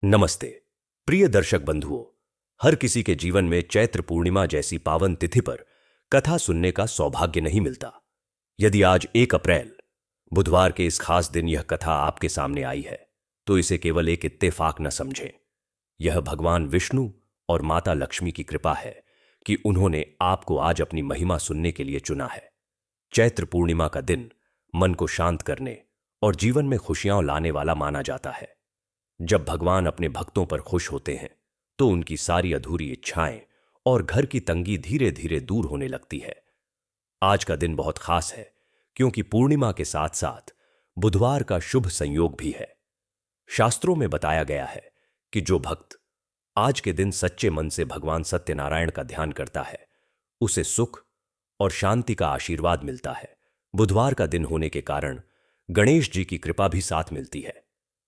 नमस्ते प्रिय दर्शक बंधुओं। हर किसी के जीवन में चैत्र पूर्णिमा जैसी पावन तिथि पर कथा सुनने का सौभाग्य नहीं मिलता। यदि आज 1 अप्रैल बुधवार के इस खास दिन यह कथा आपके सामने आई है तो इसे केवल एक इत्तेफाक न समझें। यह भगवान विष्णु और माता लक्ष्मी की कृपा है कि उन्होंने आपको आज अपनी महिमा सुनने के लिए चुना है। चैत्र पूर्णिमा का दिन मन को शांत करने और जीवन में खुशियां लाने वाला माना जाता है। जब भगवान अपने भक्तों पर खुश होते हैं तो उनकी सारी अधूरी इच्छाएं और घर की तंगी धीरे धीरे दूर होने लगती है। आज का दिन बहुत खास है क्योंकि पूर्णिमा के साथ साथ बुधवार का शुभ संयोग भी है। शास्त्रों में बताया गया है कि जो भक्त आज के दिन सच्चे मन से भगवान सत्यनारायण का ध्यान करता है उसे सुख और शांति का आशीर्वाद मिलता है। बुधवार का दिन होने के कारण गणेश जी की कृपा भी साथ मिलती है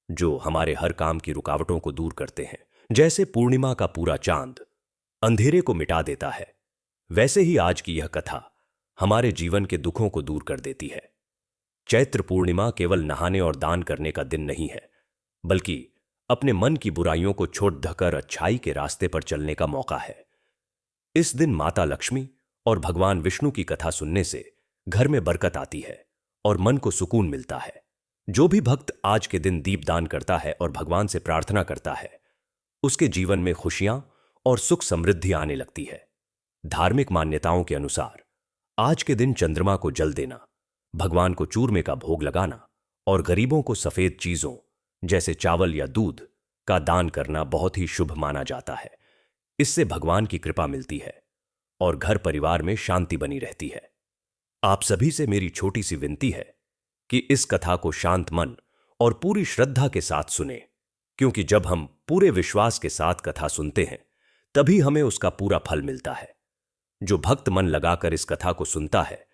जो हमारे हर काम की रुकावटों को दूर करते हैं। जैसे पूर्णिमा का पूरा चांद अंधेरे को मिटा देता है, वैसे ही आज की यह कथा हमारे जीवन के दुखों को दूर कर देती है। चैत्र पूर्णिमा केवल नहाने और दान करने का दिन नहीं है, बल्कि अपने मन की बुराइयों को छोड़ धकर अच्छाई के रास्ते पर चलने का मौका है। इस दिन माता लक्ष्मी और भगवान विष्णु की कथा सुनने से घर में बरकत आती है और मन को सुकून मिलता है। जो भी भक्त आज के दिन दीपदान करता है और भगवान से प्रार्थना करता है उसके जीवन में खुशियां और सुख समृद्धि आने लगती है। धार्मिक मान्यताओं के अनुसार आज के दिन चंद्रमा को जल देना, भगवान को चूरमे का भोग लगाना और गरीबों को सफेद चीजों जैसे चावल या दूध का दान करना बहुत ही शुभ माना जाता है। इससे भगवान की कृपा मिलती है और घर परिवार में शांति बनी रहती है। आप सभी से मेरी छोटी सी विनती है कि इस कथा को शांत मन और पूरी श्रद्धा के साथ सुने, क्योंकि जब हम पूरे विश्वास के साथ कथा सुनते हैं तभी हमें उसका पूरा फल मिलता है। जो भक्त मन लगाकर इस कथा को सुनता है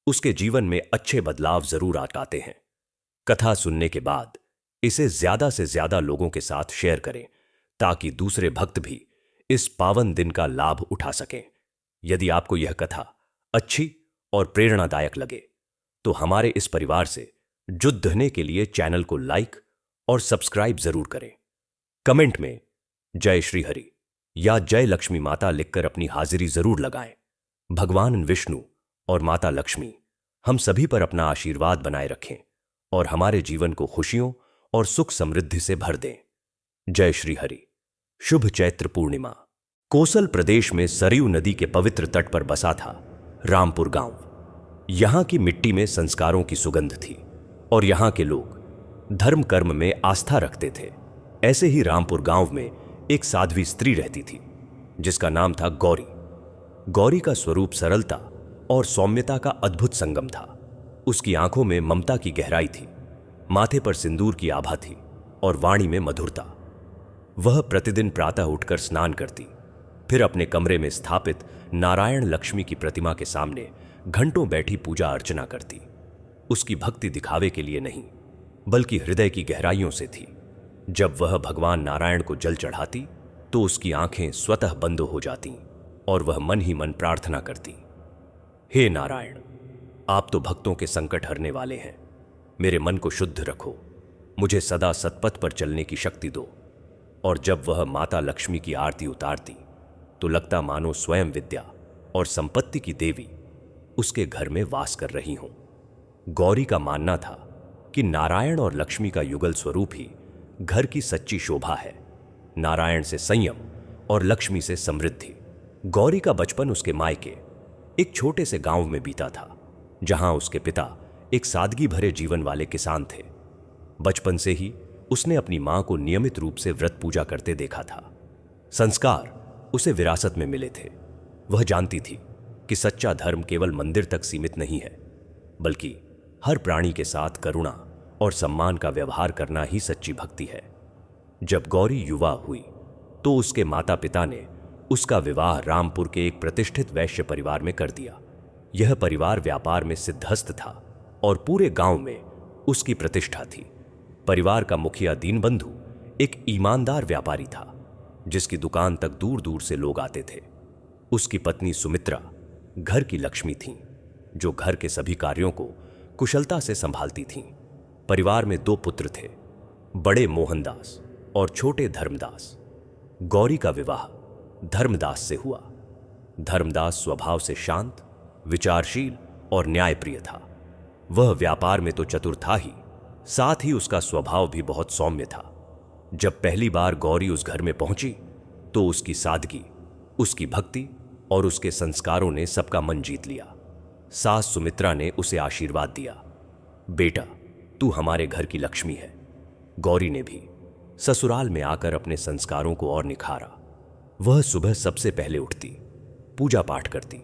उसके जीवन में अच्छे बदलाव जरूर आते हैं। कथा सुनने के बाद इसे ज्यादा से ज्यादा लोगों के साथ शेयर करें ताकि दूसरे भक्त भी इस पावन दिन का लाभ उठा सकें। यदि आपको यह कथा अच्छी और प्रेरणादायक लगे तो हमारे इस परिवार से जुड़ने के लिए चैनल को लाइक और सब्सक्राइब जरूर करें। कमेंट में जय श्री हरि या जय लक्ष्मी माता लिखकर अपनी हाजिरी जरूर लगाएं। भगवान विष्णु और माता लक्ष्मी हम सभी पर अपना आशीर्वाद बनाए रखें और हमारे जीवन को खुशियों और सुख समृद्धि से भर दें। जय श्री हरि। शुभ चैत्र पूर्णिमा। कोसल प्रदेश में सरयू नदी के पवित्र तट पर बसा था रामपुर गांव। यहां की मिट्टी में संस्कारों की सुगंध थी और यहां के लोग धर्म कर्म में आस्था रखते थे। ऐसे ही रामपुर गांव में एक साध्वी स्त्री रहती थी जिसका नाम था गौरी। गौरी का स्वरूप सरलता और सौम्यता का अद्भुत संगम था। उसकी आंखों में ममता की गहराई थी, माथे पर सिंदूर की आभा थी और वाणी में मधुरता। वह प्रतिदिन प्रातः उठकर स्नान करती, फिर अपने कमरे में स्थापित नारायण लक्ष्मी की प्रतिमा के सामने घंटों बैठी पूजा अर्चना करती। उसकी भक्ति दिखावे के लिए नहीं बल्कि हृदय की गहराइयों से थी। जब वह भगवान नारायण को जल चढ़ाती तो उसकी आंखें स्वतः बंद हो जातीं और वह मन ही मन प्रार्थना करती, हे नारायण, आप तो भक्तों के संकट हरने वाले हैं। मेरे मन को शुद्ध रखो, मुझे सदा सतपथ पर चलने की शक्ति दो। और जब वह माता लक्ष्मी की आरती उतारती तो लगता मानो स्वयं विद्या और संपत्ति की देवी उसके घर में वास कर रही हों। गौरी का मानना था कि नारायण और लक्ष्मी का युगल स्वरूप ही घर की सच्ची शोभा है। नारायण से संयम और लक्ष्मी से समृद्धि। गौरी का बचपन उसके मायके एक छोटे से गांव में बीता था जहां उसके पिता एक सादगी भरे जीवन वाले किसान थे। बचपन से ही उसने अपनी मां को नियमित रूप से व्रत पूजा करते देखा था। संस्कार उसे विरासत में मिले थे। वह जानती थी कि सच्चा धर्म केवल मंदिर तक सीमित नहीं है, बल्कि हर प्राणी के साथ करुणा और सम्मान का व्यवहार करना ही सच्ची भक्ति है। जब गौरी युवा हुई तो उसके माता पिता ने उसका विवाह रामपुर के एक प्रतिष्ठित वैश्य परिवार में कर दिया। यह परिवार व्यापार में सिद्धहस्त था और पूरे गांव में उसकी प्रतिष्ठा थी। परिवार का मुखिया दीनबंधु एक ईमानदार व्यापारी था जिसकी दुकान तक दूर दूर से लोग आते थे। उसकी पत्नी सुमित्रा घर की लक्ष्मी थीं, जो घर के सभी कार्यों को कुशलता से संभालती थीं। परिवार में 2 पुत्र थे, बड़े मोहनदास और छोटे धर्मदास। गौरी का विवाह धर्मदास से हुआ। धर्मदास स्वभाव से शांत, विचारशील और न्यायप्रिय था। वह व्यापार में तो चतुर था ही, साथ ही उसका स्वभाव भी बहुत सौम्य था। जब पहली बार गौरी उस घर में पहुंची तो उसकी सादगी, उसकी भक्ति और उसके संस्कारों ने सबका मन जीत लिया। सास सुमित्रा ने उसे आशीर्वाद दिया, बेटा तू हमारे घर की लक्ष्मी है। गौरी ने भी ससुराल में आकर अपने संस्कारों को और निखारा। वह सुबह सबसे पहले उठती, पूजा पाठ करती,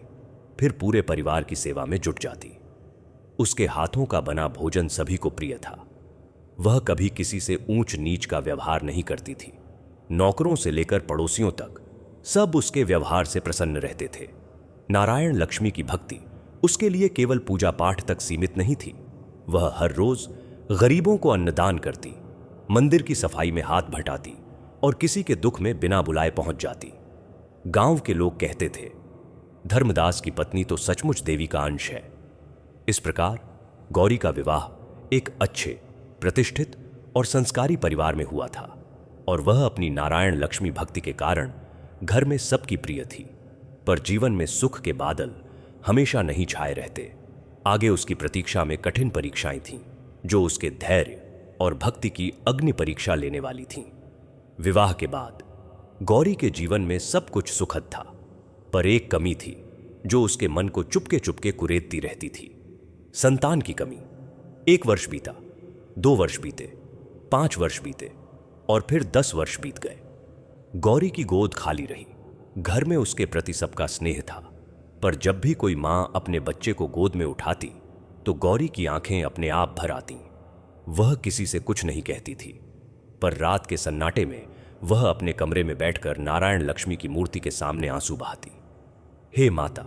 फिर पूरे परिवार की सेवा में जुट जाती। उसके हाथों का बना भोजन सभी को प्रिय था। वह कभी किसी से ऊंच नीच का व्यवहार नहीं करती थी। नौकरों से लेकर पड़ोसियों तक सब उसके व्यवहार से प्रसन्न रहते थे। नारायण लक्ष्मी की भक्ति उसके लिए केवल पूजा पाठ तक सीमित नहीं थी। वह हर रोज गरीबों को अन्नदान करती, मंदिर की सफाई में हाथ बटाती और किसी के दुख में बिना बुलाए पहुंच जाती। गांव के लोग कहते थे, धर्मदास की पत्नी तो सचमुच देवी का अंश है। इस प्रकार गौरी का विवाह एक अच्छे, प्रतिष्ठित और संस्कारी परिवार में हुआ था और वह अपनी नारायण लक्ष्मी भक्ति के कारण घर में सबकी प्रिय थी। पर जीवन में सुख के बादल हमेशा नहीं छाए रहते। आगे उसकी प्रतीक्षा में कठिन परीक्षाएं थीं, जो उसके धैर्य और भक्ति की अग्नि परीक्षा लेने वाली थीं। विवाह के बाद गौरी के जीवन में सब कुछ सुखद था, पर एक कमी थी जो उसके मन को चुपके चुपके कुरेदती रहती थी, संतान की कमी। 1 वर्ष बीता, 2 वर्ष बीते, 5 वर्ष बीते और फिर 10 वर्ष बीत गए। गौरी की गोद खाली रही। घर में उसके प्रति सबका स्नेह था, पर जब भी कोई मां अपने बच्चे को गोद में उठाती तो गौरी की आंखें अपने आप भर आतीं। वह किसी से कुछ नहीं कहती थी, पर रात के सन्नाटे में वह अपने कमरे में बैठकर नारायण लक्ष्मी की मूर्ति के सामने आंसू बहाती। हे माता,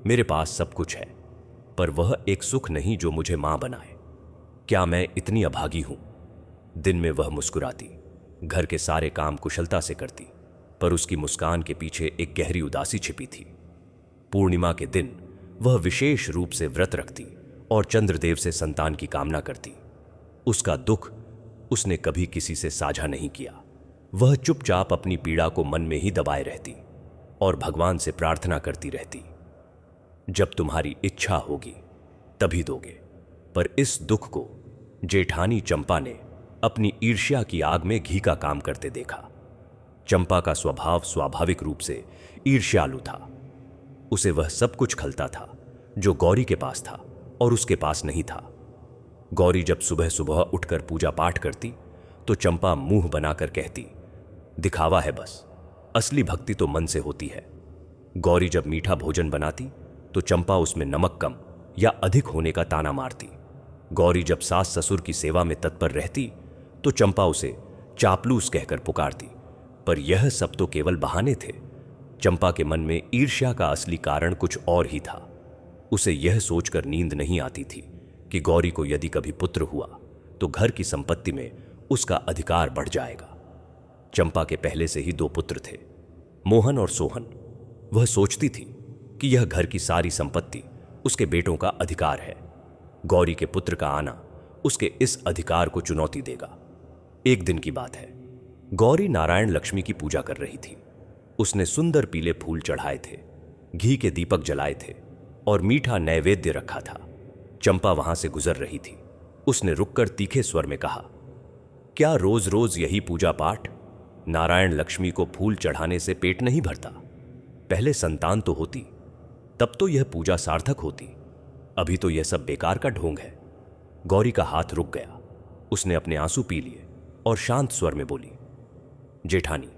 मेरे पास सब कुछ है, पर वह एक सुख नहीं जो मुझे मां बनाए। क्या मैं इतनी अभागी हूं? दिन में वह मुस्कुराती, घर के सारे काम कुशलता से करती, पर उसकी मुस्कान के पीछे एक गहरी उदासी छिपी थी। पूर्णिमा के दिन वह विशेष रूप से व्रत रखती और चंद्रदेव से संतान की कामना करती। उसका दुख उसने कभी किसी से साझा नहीं किया। वह चुपचाप अपनी पीड़ा को मन में ही दबाए रहती और भगवान से प्रार्थना करती रहती, जब तुम्हारी इच्छा होगी तभी दोगे। पर इस दुख को जेठानी चंपा ने अपनी ईर्ष्या की आग में घी का काम करते देखा। चंपा का स्वभाव स्वाभाविक रूप से ईर्ष्यालु था। उसे वह सब कुछ खलता था जो गौरी के पास था और उसके पास नहीं था। गौरी जब सुबह सुबह उठकर पूजा पाठ करती तो चंपा मुंह बनाकर कहती, दिखावा है बस, असली भक्ति तो मन से होती है। गौरी जब मीठा भोजन बनाती तो चंपा उसमें नमक कम या अधिक होने का ताना मारती। गौरी जब सास ससुर की सेवा में तत्पर रहती तो चंपा उसे चापलूस कहकर पुकारती, पर यह सब तो केवल बहाने थे। चंपा के मन में ईर्ष्या का असली कारण कुछ और ही था। उसे यह सोचकर नींद नहीं आती थी कि गौरी को यदि कभी पुत्र हुआ तो घर की संपत्ति में उसका अधिकार बढ़ जाएगा। चंपा के पहले से ही 2 पुत्र थे, मोहन और सोहन। वह सोचती थी कि यह घर की सारी संपत्ति उसके बेटों का अधिकार है। गौरी के पुत्र का आना उसके इस अधिकार को चुनौती देगा। एक दिन की बात है, गौरी नारायण लक्ष्मी की पूजा कर रही थी। उसने सुंदर पीले फूल चढ़ाए थे, घी के दीपक जलाए थे और मीठा नैवेद्य रखा था। चंपा वहां से गुजर रही थी। उसने रुककर तीखे स्वर में कहा, क्या रोज रोज यही पूजा पाठ? नारायण लक्ष्मी को फूल चढ़ाने से पेट नहीं भरता। पहले संतान तो होती, तब तो यह पूजा सार्थक होती। अभी तो यह सब बेकार का ढोंग है। गौरी का हाथ रुक गया। उसने अपने आंसू पी लिए और शांत स्वर में बोली, जेठानी,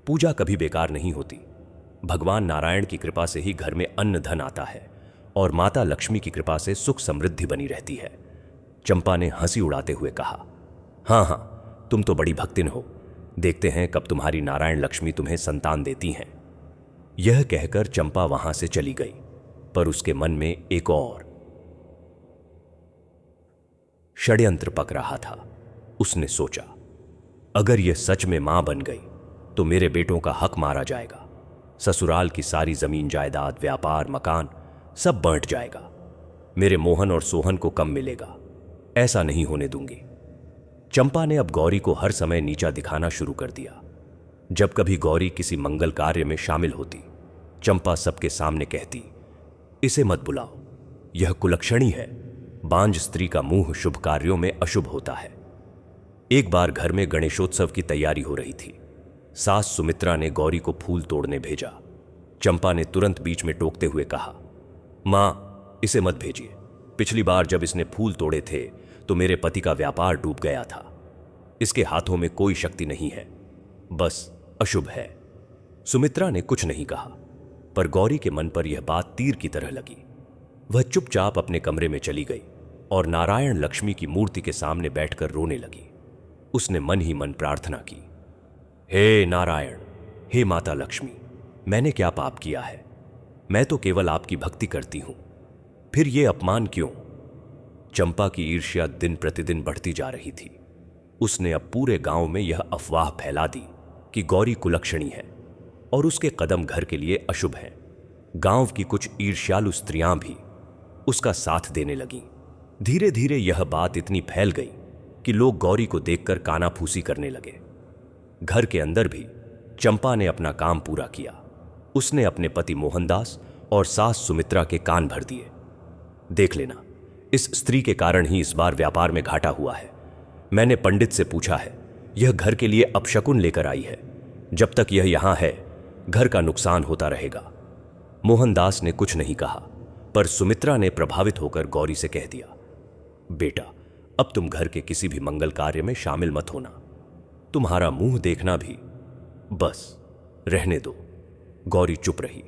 पूजा कभी बेकार नहीं होती। भगवान नारायण की कृपा से ही घर में अन्न धन आता है और माता लक्ष्मी की कृपा से सुख समृद्धि बनी रहती है। चंपा ने हंसी उड़ाते हुए कहा, हाँ हाँ, तुम तो बड़ी भक्तिन हो। देखते हैं कब तुम्हारी नारायण लक्ष्मी तुम्हें संतान देती हैं। यह कहकर चंपा वहां से चली गई, पर उसके मन में एक और षड्यंत्र पक रहा था। उसने सोचा, अगर यह सच में मां बन गई तो मेरे बेटों का हक मारा जाएगा। ससुराल की सारी जमीन जायदाद, व्यापार, मकान सब बंट जाएगा। मेरे मोहन और सोहन को कम मिलेगा। ऐसा नहीं होने दूंगी। चंपा ने अब गौरी को हर समय नीचा दिखाना शुरू कर दिया। जब कभी गौरी किसी मंगल कार्य में शामिल होती, चंपा सबके सामने कहती, इसे मत बुलाओ, यह कुलक्षणी है। बांझ स्त्री का मुंह शुभ कार्यों में अशुभ होता है। एक बार घर में गणेशोत्सव की तैयारी हो रही थी। सास सुमित्रा ने गौरी को फूल तोड़ने भेजा। चंपा ने तुरंत बीच में टोकते हुए कहा, मां, इसे मत भेजिए। पिछली बार जब इसने फूल तोड़े थे तो मेरे पति का व्यापार डूब गया था। इसके हाथों में कोई शक्ति नहीं है, बस अशुभ है। सुमित्रा ने कुछ नहीं कहा, पर गौरी के मन पर यह बात तीर की तरह लगी। वह चुपचाप अपने कमरे में चली गई और नारायण लक्ष्मी की मूर्ति के सामने बैठकर रोने लगी। उसने मन ही मन प्रार्थना की, हे नारायण, हे माता लक्ष्मी, मैंने क्या पाप किया है? मैं तो केवल आपकी भक्ति करती हूं, फिर ये अपमान क्यों? चंपा की ईर्ष्या दिन प्रतिदिन बढ़ती जा रही थी। उसने अब पूरे गांव में यह अफवाह फैला दी कि गौरी कुलक्षणी है और उसके कदम घर के लिए अशुभ हैं। गांव की कुछ ईर्ष्यालु स्त्रियां भी उसका साथ देने लगीं। धीरे धीरे यह बात इतनी फैल गई कि लोग गौरी को देखकर कानाफूसी करने लगे। घर के अंदर भी चंपा ने अपना काम पूरा किया। उसने अपने पति मोहनदास और सास सुमित्रा के कान भर दिए। देख लेना, इस स्त्री के कारण ही इस बार व्यापार में घाटा हुआ है। मैंने पंडित से पूछा है, यह घर के लिए अपशकुन लेकर आई है। जब तक यह यहां है, घर का नुकसान होता रहेगा। मोहनदास ने कुछ नहीं कहा, पर सुमित्रा ने प्रभावित होकर गौरी से कह दिया, बेटा, अब तुम घर के किसी भी मंगल कार्य में शामिल मत होना। तुम्हारा मुंह देखना भी बस रहने दो। गौरी चुप रही।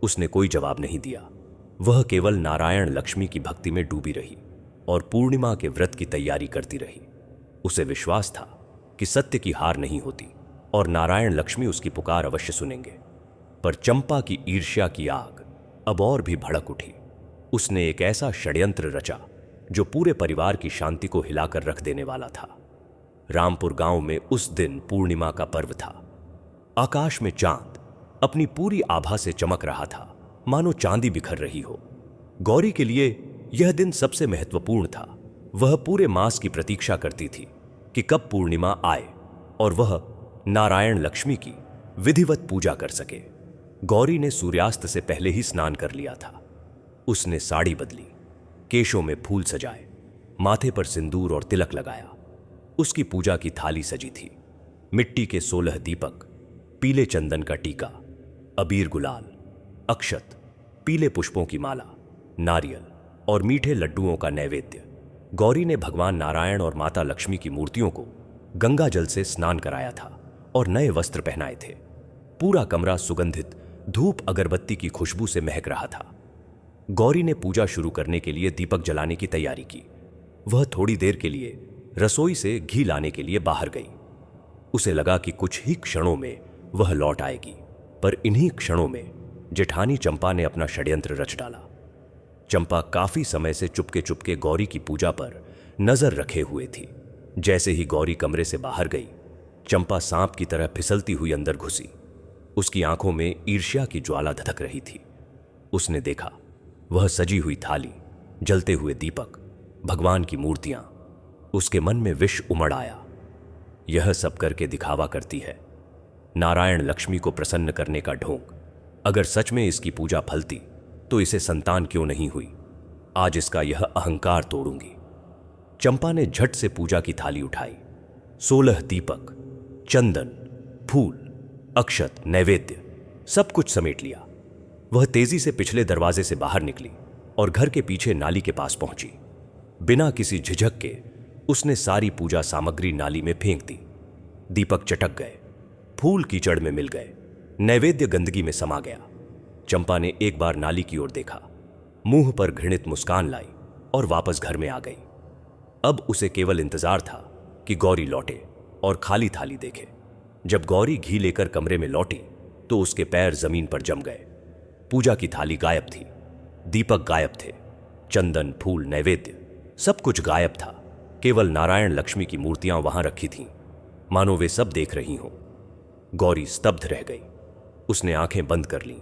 उसने कोई जवाब नहीं दिया। वह केवल नारायण लक्ष्मी की भक्ति में डूबी रही और पूर्णिमा के व्रत की तैयारी करती रही। उसे विश्वास था कि सत्य की हार नहीं होती और नारायण लक्ष्मी उसकी पुकार अवश्य सुनेंगे। पर चंपा की ईर्ष्या की आग अब और भी भड़क उठी। उसने एक ऐसा षड्यंत्र रचा जो पूरे परिवार की शांति को हिलाकर रख देने वाला था। रामपुर गांव में उस दिन पूर्णिमा का पर्व था। आकाश में चांद अपनी पूरी आभा से चमक रहा था, मानो चांदी बिखर रही हो। गौरी के लिए यह दिन सबसे महत्वपूर्ण था। वह पूरे मास की प्रतीक्षा करती थी कि कब पूर्णिमा आए और वह नारायण लक्ष्मी की विधिवत पूजा कर सके। गौरी ने सूर्यास्त से पहले ही स्नान कर लिया था। उसने साड़ी बदली, केशों में फूल सजाए, माथे पर सिंदूर और तिलक लगाया। उसकी पूजा की थाली सजी थी। मिट्टी के 16 दीपक, पीले चंदन का टीका, अबीर गुलाल, अक्षत, पीले पुष्पों की माला, नारियल और मीठे लड्डुओं का नैवेद्य। गौरी ने भगवान नारायण और माता लक्ष्मी की मूर्तियों को गंगा जल से स्नान कराया था और नए वस्त्र पहनाए थे। पूरा कमरा सुगंधित धूप अगरबत्ती की खुशबू से महक रहा था। गौरी ने पूजा शुरू करने के लिए दीपक जलाने की तैयारी की। वह थोड़ी देर के लिए रसोई से घी लाने के लिए बाहर गई। उसे लगा कि कुछ ही क्षणों में वह लौट आएगी, पर इन्हीं क्षणों में जेठानी चंपा ने अपना षड्यंत्र रच डाला। चंपा काफी समय से चुपके चुपके गौरी की पूजा पर नजर रखे हुए थी। जैसे ही गौरी कमरे से बाहर गई, चंपा सांप की तरह फिसलती हुई अंदर घुसी। उसकी आंखों में ईर्ष्या की ज्वाला धधक रही थी। उसने देखा, वह सजी हुई थाली, जलते हुए दीपक, भगवान की मूर्तियां। उसके मन में विष उमड़ आया। यह सब करके दिखावा करती है, नारायण लक्ष्मी को प्रसन्न करने का ढोंग। अगर सच में इसकी पूजा फलती तो इसे संतान क्यों नहीं हुई? आज इसका यह अहंकार तोड़ूंगी। चंपा ने झट से पूजा की थाली उठाई। 16 दीपक, चंदन, फूल, अक्षत, नैवेद्य सब कुछ समेट लिया। वह तेजी से पिछले दरवाजे से बाहर निकली और घर के पीछे नाली के पास पहुंची। बिना किसी झिझक के उसने सारी पूजा सामग्री नाली में फेंक दी। दीपक चटक गए, फूल कीचड़ में मिल गए, नैवेद्य गंदगी में समा गया। चंपा ने एक बार नाली की ओर देखा, मुंह पर घृणित मुस्कान लाई और वापस घर में आ गई। अब उसे केवल इंतजार था कि गौरी लौटे और खाली थाली देखे। जब गौरी घी लेकर कमरे में लौटी तो उसके पैर जमीन पर जम गए। पूजा की थाली गायब थी, दीपक गायब थे, चंदन, फूल, नैवेद्य सब कुछ गायब था। केवल नारायण लक्ष्मी की मूर्तियां वहां रखी थीं, मानो वे सब देख रही हों। गौरी स्तब्ध रह गई। उसने आंखें बंद कर लीं,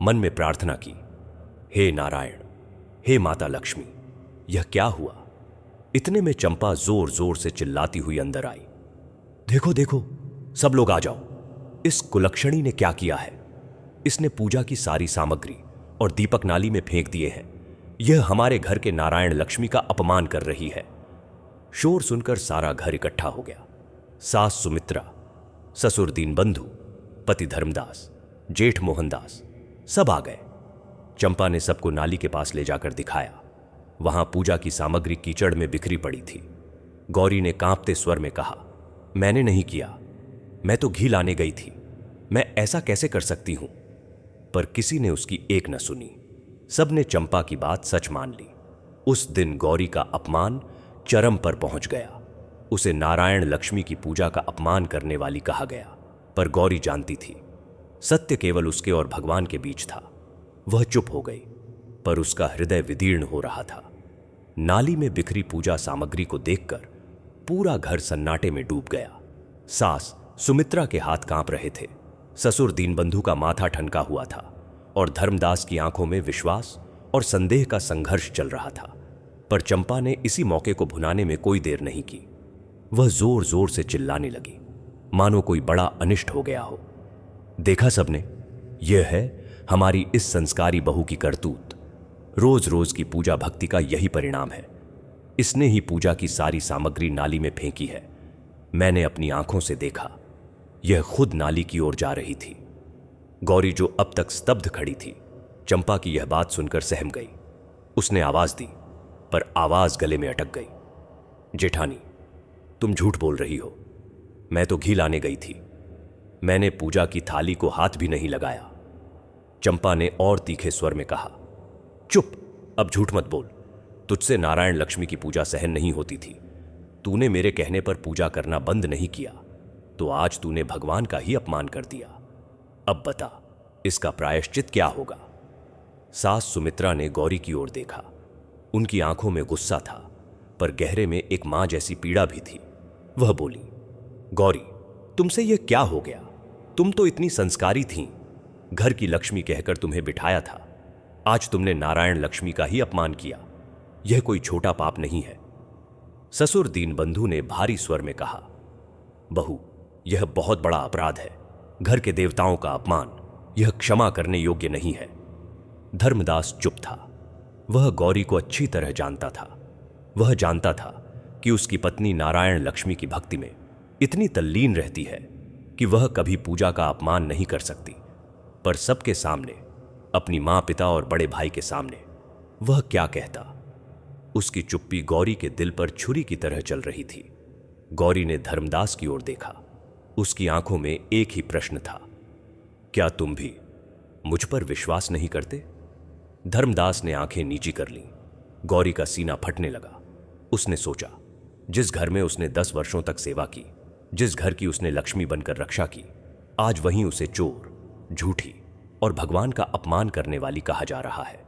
मन में प्रार्थना की, हे नारायण, हे माता लक्ष्मी, यह क्या हुआ? इतने में चंपा जोर जोर से चिल्लाती हुई अंदर आई। देखो देखो, सब लोग आ जाओ, इस कुलक्षणी ने क्या किया है। इसने पूजा की सारी सामग्री और दीपक नाली में फेंक दिए हैं। यह हमारे घर के नारायण लक्ष्मी का अपमान कर रही है। शोर सुनकर सारा घर इकट्ठा हो गया। सास सुमित्रा, ससुर दीनबंधु, पति धर्मदास, जेठ मोहनदास सब आ गए। चंपा ने सबको नाली के पास ले जाकर दिखाया। वहां पूजा की सामग्री कीचड़ में बिखरी पड़ी थी। गौरी ने कांपते स्वर में कहा, मैंने नहीं किया, मैं तो घी लाने गई थी, मैं ऐसा कैसे कर सकती हूं। पर किसी ने उसकी एक न सुनी। सबने चंपा की बात सच मान ली। उस दिन गौरी का अपमान चरम पर पहुंच गया। उसे नारायण लक्ष्मी की पूजा का अपमान करने वाली कहा गया। पर गौरी जानती थी सत्य केवल उसके और भगवान के बीच था। वह चुप हो गई, पर उसका हृदय विदीर्ण हो रहा था। नाली में बिखरी पूजा सामग्री को देखकर पूरा घर सन्नाटे में डूब गया। सास सुमित्रा के हाथ कांप रहे थे, ससुर दीनबंधु का माथा ठनका हुआ था और धर्मदास की आंखों में विश्वास और संदेह का संघर्ष चल रहा था। पर चंपा ने इसी मौके को भुनाने में कोई देर नहीं की। वह जोर जोर से चिल्लाने लगी, मानो कोई बड़ा अनिष्ट हो गया हो। देखा सबने, यह है हमारी इस संस्कारी बहू की करतूत। रोज रोज की पूजा भक्ति का यही परिणाम है। इसने ही पूजा की सारी सामग्री नाली में फेंकी है। मैंने अपनी आंखों से देखा, यह खुद नाली की ओर जा रही थी। गौरी, जो अब तक स्तब्ध खड़ी थी, चंपा की यह बात सुनकर सहम गई। उसने आवाज दी, पर आवाज गले में अटक गई। जेठानी, तुम झूठ बोल रही हो। मैं तो घी लाने गई थी, मैंने पूजा की थाली को हाथ भी नहीं लगाया। चंपा ने और तीखे स्वर में कहा, चुप, अब झूठ मत बोल। तुझसे नारायण लक्ष्मी की पूजा सहन नहीं होती थी। तूने मेरे कहने पर पूजा करना बंद नहीं किया, तो आज तूने भगवान का ही अपमान कर दिया। अब बता, इसका प्रायश्चित क्या होगा। सास सुमित्रा ने गौरी की ओर देखा। उनकी आंखों में गुस्सा था, पर गहरे में एक मां जैसी पीड़ा भी थी। वह बोली, गौरी, तुमसे यह क्या हो गया। तुम तो इतनी संस्कारी थीं। घर की लक्ष्मी कहकर तुम्हें बिठाया था, आज तुमने नारायण लक्ष्मी का ही अपमान किया। यह कोई छोटा पाप नहीं है। ससुर दीनबंधु ने भारी स्वर में कहा, बहू, यह बहुत बड़ा अपराध है। घर के देवताओं का अपमान, यह क्षमा करने योग्य नहीं है। धर्मदास चुप था। वह गौरी को अच्छी तरह जानता था। वह जानता था कि उसकी पत्नी नारायण लक्ष्मी की भक्ति में इतनी तल्लीन रहती है कि वह कभी पूजा का अपमान नहीं कर सकती। पर सबके सामने, अपनी मां, पिता और बड़े भाई के सामने वह क्या कहता। उसकी चुप्पी गौरी के दिल पर छुरी की तरह चल रही थी। गौरी ने धर्मदास की ओर देखा। उसकी आंखों में एक ही प्रश्न था, क्या तुम भी मुझ पर विश्वास नहीं करते। धर्मदास ने आंखें नीची कर लीं। गौरी का सीना फटने लगा। उसने सोचा, जिस घर में उसने 10 वर्षों तक सेवा की, जिस घर की उसने लक्ष्मी बनकर रक्षा की, आज वहीं उसे चोर, झूठी और भगवान का अपमान करने वाली कहा जा रहा है।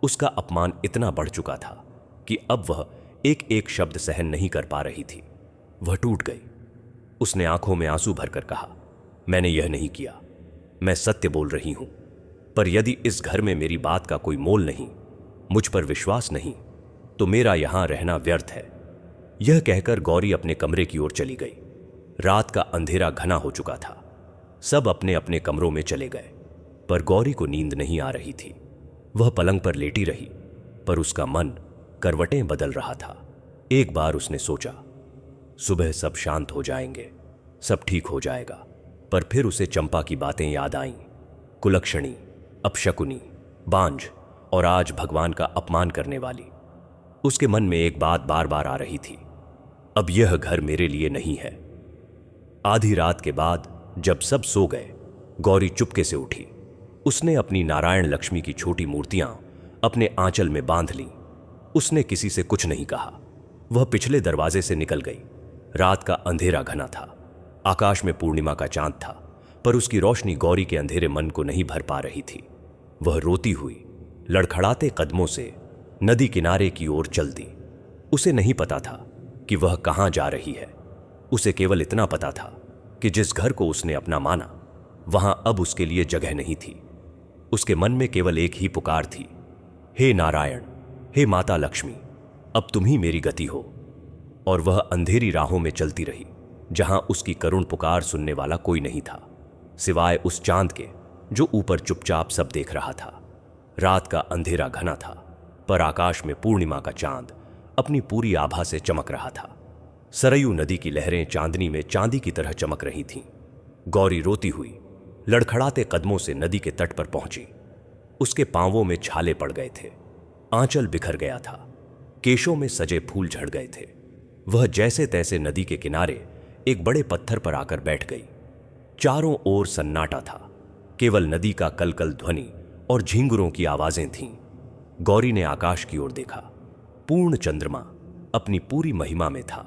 उसका अपमान इतना बढ़ चुका था कि अब वह एक एक शब्द सहन नहीं कर पा रही थी। वह टूट गई। उसने आंखों में आंसू भरकर कहा, मैंने यह नहीं किया, मैं सत्य बोल रही हूं। पर यदि इस घर में मेरी बात का कोई मोल नहीं, मुझ पर विश्वास नहीं, तो मेरा यहां रहना व्यर्थ है। यह कहकर गौरी अपने कमरे की ओर चली गई। रात का अंधेरा घना हो चुका था। सब अपने अपने कमरों में चले गए, पर गौरी को नींद नहीं आ रही थी। वह पलंग पर लेटी रही, पर उसका मन करवटें बदल रहा था। एक बार उसने सोचा, सुबह सब शांत हो जाएंगे, सब ठीक हो जाएगा। पर फिर उसे चंपा की बातें याद आईं। कुलक्षणी, अपशकुनी, बांझ और आज भगवान का अपमान करने वाली। उसके मन में एक बात बार बार आ रही थी, अब यह घर मेरे लिए नहीं है। आधी रात के बाद जब सब सो गए, गौरी चुपके से उठी। उसने अपनी नारायण लक्ष्मी की छोटी मूर्तियां अपने आंचल में बांध लीं। उसने किसी से कुछ नहीं कहा। वह पिछले दरवाजे से निकल गई। रात का अंधेरा घना था। आकाश में पूर्णिमा का चांद था, पर उसकी रोशनी गौरी के अंधेरे मन को नहीं भर पा रही थी। वह रोती हुई लड़खड़ाते कदमों से नदी किनारे की ओर चल दी। उसे नहीं पता था कि वह कहां जा रही है। उसे केवल इतना पता था कि जिस घर को उसने अपना माना, वहां अब उसके लिए जगह नहीं थी। उसके मन में केवल एक ही पुकार थी, हे नारायण, हे माता लक्ष्मी, अब तुम ही मेरी गति हो। और वह अंधेरी राहों में चलती रही जहां उसकी करुण पुकार सुनने वाला कोई नहीं था, सिवाय उस चांद के जो ऊपर चुपचाप सब देख रहा था। रात का अंधेरा घना था, पर आकाश में पूर्णिमा का चांद अपनी पूरी आभा से चमक रहा था। सरयू नदी की लहरें चांदनी में चांदी की तरह चमक रही थीं। गौरी रोती हुई लड़खड़ाते कदमों से नदी के तट पर पहुंची। उसके पांवों में छाले पड़ गए थे, आंचल बिखर गया था, केशों में सजे फूल झड़ गए थे। वह जैसे तैसे नदी के किनारे एक बड़े पत्थर पर आकर बैठ गई। चारों ओर सन्नाटा था, केवल नदी का कलकल ध्वनि और झींगुरों की आवाजें थीं। गौरी ने आकाश की ओर देखा। पूर्ण चंद्रमा अपनी पूरी महिमा में था।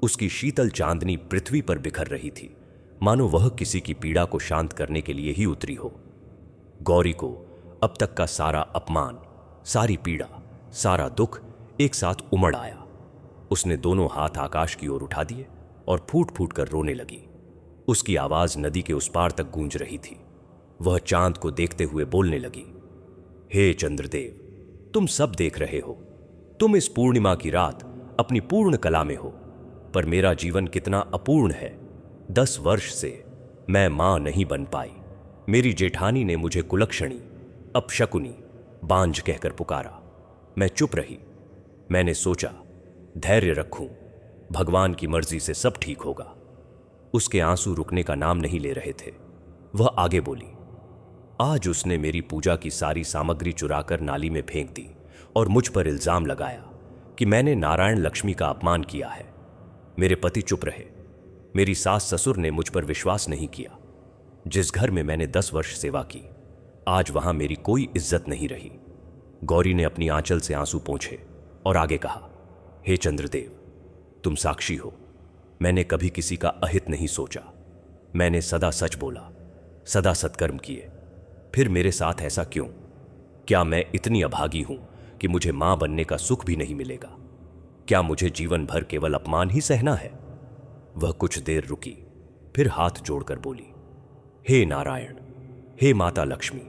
उसकी शीतल चांदनी पृथ्वी पर बिखर रही थी, मानो वह किसी की पीड़ा को शांत करने के लिए ही उतरी हो। गौरी को अब तक का सारा अपमान, सारी पीड़ा, सारा दुख एक साथ उमड़ आया। उसने दोनों हाथ आकाश की ओर उठा दिए और फूट फूट कर रोने लगी। उसकी आवाज नदी के उस पार तक गूंज रही थी। वह चांद को देखते हुए बोलने लगी, हे चंद्रदेव, तुम सब देख रहे हो। तुम इस पूर्णिमा की रात अपनी पूर्ण कला में हो, पर मेरा जीवन कितना अपूर्ण है। 10 वर्ष से मैं मां नहीं बन पाई। मेरी जेठानी ने मुझे कुलक्षणी, अपशकुनी, बांझ कहकर पुकारा। मैं चुप रही। मैंने सोचा धैर्य रखूं, भगवान की मर्जी से सब ठीक होगा। उसके आंसू रुकने का नाम नहीं ले रहे थे। वह आगे बोली, आज उसने मेरी पूजा की सारी सामग्री चुराकर नाली में फेंक दी और मुझ पर इल्जाम लगाया कि मैंने नारायण लक्ष्मी का अपमान किया है। मेरे पति चुप रहे। मेरी सास ससुर ने मुझ पर विश्वास नहीं किया। जिस घर में मैंने 10 वर्ष सेवा की, आज वहां मेरी कोई इज्जत नहीं रही। गौरी ने अपनी आंचल से आंसू पोंछे और आगे कहा, हे चंद्रदेव, तुम साक्षी हो। मैंने कभी किसी का अहित नहीं सोचा। मैंने सदा सच बोला, सदा सत्कर्म किए। फिर मेरे साथ ऐसा क्यों? क्या मैं इतनी अभागी हूं कि मुझे मां बनने का सुख भी नहीं मिलेगा? क्या मुझे जीवन भर केवल अपमान ही सहना है? वह कुछ देर रुकी, फिर हाथ जोड़कर बोली, हे नारायण, हे माता लक्ष्मी,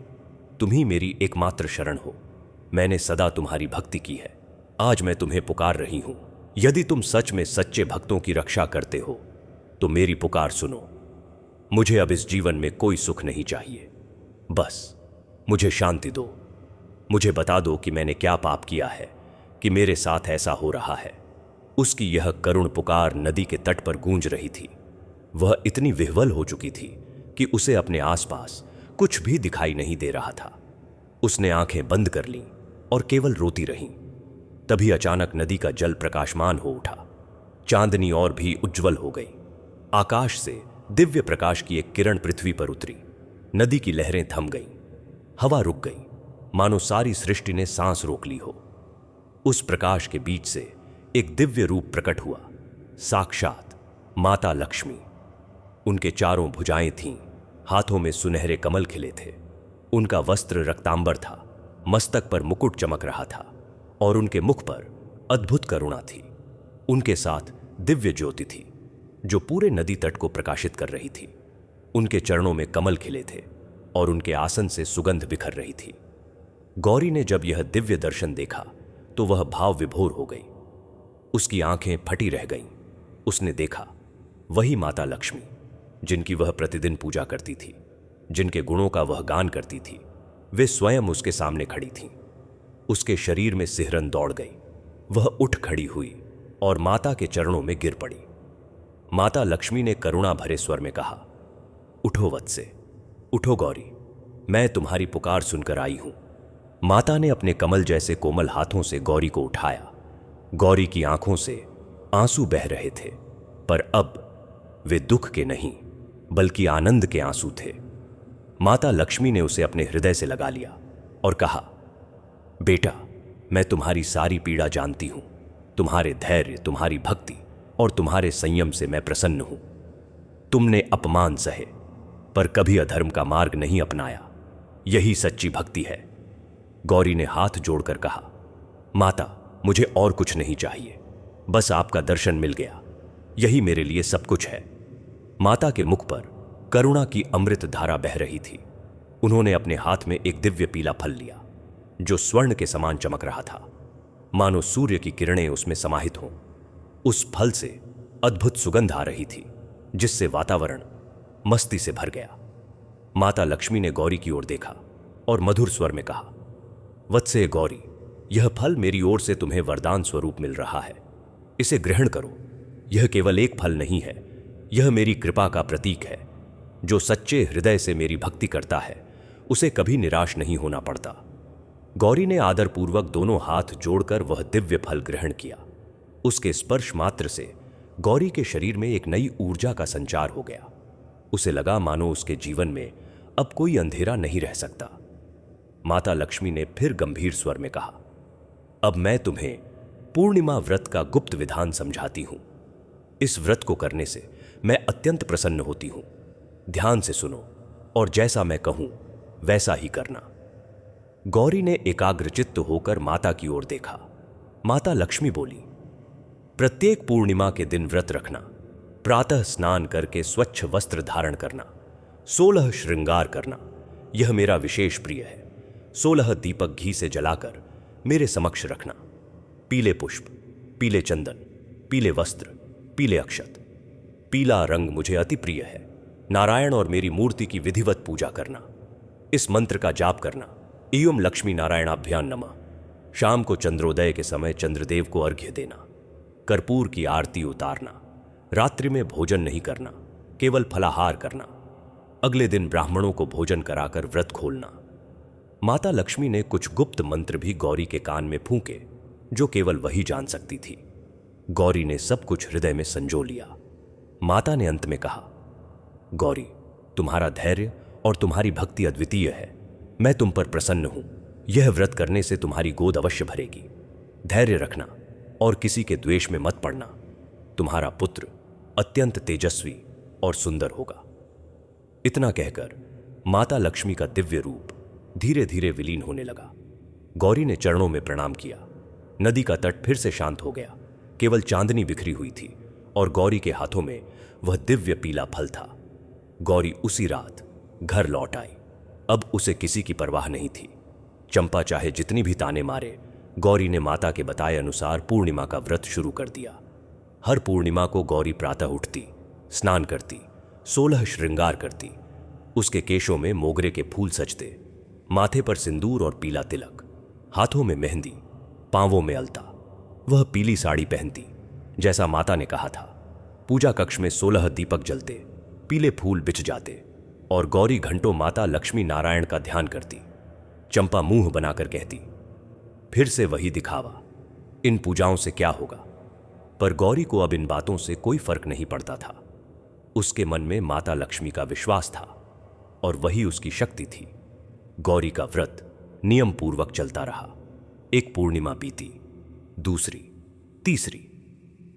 तुम ही मेरी एकमात्र शरण हो। मैंने सदा तुम्हारी भक्ति की है। आज मैं तुम्हें पुकार रही हूं। यदि तुम सच में सच्चे भक्तों की रक्षा करते हो तो मेरी पुकार सुनो। मुझे अब इस जीवन में कोई सुख नहीं चाहिए। बस मुझे शांति दो। मुझे बता दो कि मैंने क्या पाप किया है कि मेरे साथ ऐसा हो रहा है। उसकी यह करुण पुकार नदी के तट पर गूंज रही थी। वह इतनी विह्वल हो चुकी थी कि उसे अपने आसपास कुछ भी दिखाई नहीं दे रहा था। उसने आंखें बंद कर लीं और केवल रोती रहीं। तभी अचानक नदी का जल प्रकाशमान हो उठा। चांदनी और भी उज्जवल हो गई। आकाश से दिव्य प्रकाश की एक किरण पृथ्वी पर उतरी। नदी की लहरें थम गईं, हवा रुक गई, मानो सारी सृष्टि ने सांस रोक ली हो। उस प्रकाश के बीच से एक दिव्य रूप प्रकट हुआ, साक्षात माता लक्ष्मी। उनके चारों भुजाएं थीं, हाथों में सुनहरे कमल खिले थे। उनका वस्त्र रक्तांबर था, मस्तक पर मुकुट चमक रहा था और उनके मुख पर अद्भुत करुणा थी। उनके साथ दिव्य ज्योति थी जो पूरे नदी तट को प्रकाशित कर रही थी। उनके चरणों में कमल खिले थे और उनके आसन से सुगंध बिखर रही थी। गौरी ने जब यह दिव्य दर्शन देखा तो वह भाव विभोर हो गई। उसकी आंखें फटी रह गईं। उसने देखा वही माता लक्ष्मी जिनकी वह प्रतिदिन पूजा करती थी, जिनके गुणों का वह गान करती थी, वे स्वयं उसके सामने खड़ी थीं। उसके शरीर में सिहरन दौड़ गई। वह उठ खड़ी हुई और माता के चरणों में गिर पड़ी। माता लक्ष्मी ने करुणा भरे स्वर में कहा, उठो वत्से, उठो गौरी, मैं तुम्हारी पुकार सुनकर आई हूं। माता ने अपने कमल जैसे कोमल हाथों से गौरी को उठाया। गौरी की आंखों से आंसू बह रहे थे, पर अब वे दुख के नहीं बल्कि आनंद के आंसू थे। माता लक्ष्मी ने उसे अपने हृदय से लगा लिया और कहा, बेटा, मैं तुम्हारी सारी पीड़ा जानती हूं। तुम्हारे धैर्य, तुम्हारी भक्ति और तुम्हारे संयम से मैं प्रसन्न हूं। तुमने अपमान सहे पर कभी अधर्म का मार्ग नहीं अपनाया। यही सच्ची भक्ति है। गौरी ने हाथ जोड़कर कहा, माता, मुझे और कुछ नहीं चाहिए, बस आपका दर्शन मिल गया, यही मेरे लिए सब कुछ है। माता के मुख पर करुणा की अमृत धारा बह रही थी। उन्होंने अपने हाथ में एक दिव्य पीला फल लिया जो स्वर्ण के समान चमक रहा था, मानो सूर्य की किरणें उसमें समाहित हों। उस फल से अद्भुत सुगंध आ रही थी जिससे वातावरण मस्ती से भर गया। माता लक्ष्मी ने गौरी की ओर देखा और मधुर स्वर में कहा, वत्से गौरी, यह फल मेरी ओर से तुम्हें वरदान स्वरूप मिल रहा है। इसे ग्रहण करो। यह केवल एक फल नहीं है, यह मेरी कृपा का प्रतीक है। जो सच्चे हृदय से मेरी भक्ति करता है उसे कभी निराश नहीं होना पड़ता। गौरी ने आदरपूर्वक दोनों हाथ जोड़कर वह दिव्य फल ग्रहण किया। उसके स्पर्श मात्र से गौरी के शरीर में एक नई ऊर्जा का संचार हो गया। उसे लगा मानो उसके जीवन में अब कोई अंधेरा नहीं रह सकता। माता लक्ष्मी ने फिर गंभीर स्वर में कहा, अब मैं तुम्हें पूर्णिमा व्रत का गुप्त विधान समझाती हूं। इस व्रत को करने से मैं अत्यंत प्रसन्न होती हूं। ध्यान से सुनो और जैसा मैं कहूं वैसा ही करना। गौरी ने एकाग्रचित्त होकर माता की ओर देखा। माता लक्ष्मी बोली, प्रत्येक पूर्णिमा के दिन व्रत रखना, प्रातः स्नान करके स्वच्छ वस्त्र धारण करना, 16 श्रृंगार करना, यह मेरा विशेष प्रिय है। 16 दीपक घी से जलाकर मेरे समक्ष रखना। पीले पुष्प, पीले चंदन, पीले वस्त्र, पीले अक्षत। पीला रंग मुझे अति प्रिय है। नारायण और मेरी मूर्ति की विधिवत पूजा करना। इस मंत्र का जाप करना, एवं लक्ष्मी नारायणाभ्याम नमः। शाम को चंद्रोदय के समय चंद्रदेव को अर्घ्य देना। कर्पूर की आरती उतारना। रात्रि में भोजन नहीं करना, केवल फलाहार करना। अगले दिन ब्राह्मणों को भोजन कराकर व्रत खोलना। माता लक्ष्मी ने कुछ गुप्त मंत्र भी गौरी के कान में फूंके जो केवल वही जान सकती थी। गौरी ने सब कुछ हृदय में संजो लिया। माता ने अंत में कहा, गौरी, तुम्हारा धैर्य और तुम्हारी भक्ति अद्वितीय है। मैं तुम पर प्रसन्न हूं। यह व्रत करने से तुम्हारी गोद अवश्य भरेगी। धैर्य रखना और किसी के द्वेष में मत पड़ना। तुम्हारा पुत्र अत्यंत तेजस्वी और सुंदर होगा। इतना कहकर माता लक्ष्मी का दिव्य रूप धीरे धीरे विलीन होने लगा। गौरी ने चरणों में प्रणाम किया। नदी का तट फिर से शांत हो गया। केवल चांदनी बिखरी हुई थी और गौरी के हाथों में वह दिव्य पीला फल था। गौरी उसी रात घर लौट आई। अब उसे किसी की परवाह नहीं थी। चंपा चाहे जितनी भी ताने मारे, गौरी ने माता के बताए अनुसार पूर्णिमा का व्रत शुरू कर दिया। हर पूर्णिमा को गौरी प्रातः उठती, स्नान करती, 16 श्रृंगार करती। उसके केशों में मोगरे के फूल सजते, माथे पर सिंदूर और पीला तिलक, हाथों में मेहंदी, पांवों में अलता। वह पीली साड़ी पहनती जैसा माता ने कहा था। पूजा कक्ष में 16 दीपक जलते, पीले फूल बिछ जाते और गौरी घंटों माता लक्ष्मी नारायण का ध्यान करती। चंपा मुंह बनाकर कहती, फिर से वही दिखावा, इन पूजाओं से क्या होगा। पर गौरी को अब इन बातों से कोई फर्क नहीं पड़ता था। उसके मन में माता लक्ष्मी का विश्वास था और वही उसकी शक्ति थी। गौरी का व्रत नियम पूर्वक चलता रहा। एक पूर्णिमा बीती, दूसरी, तीसरी।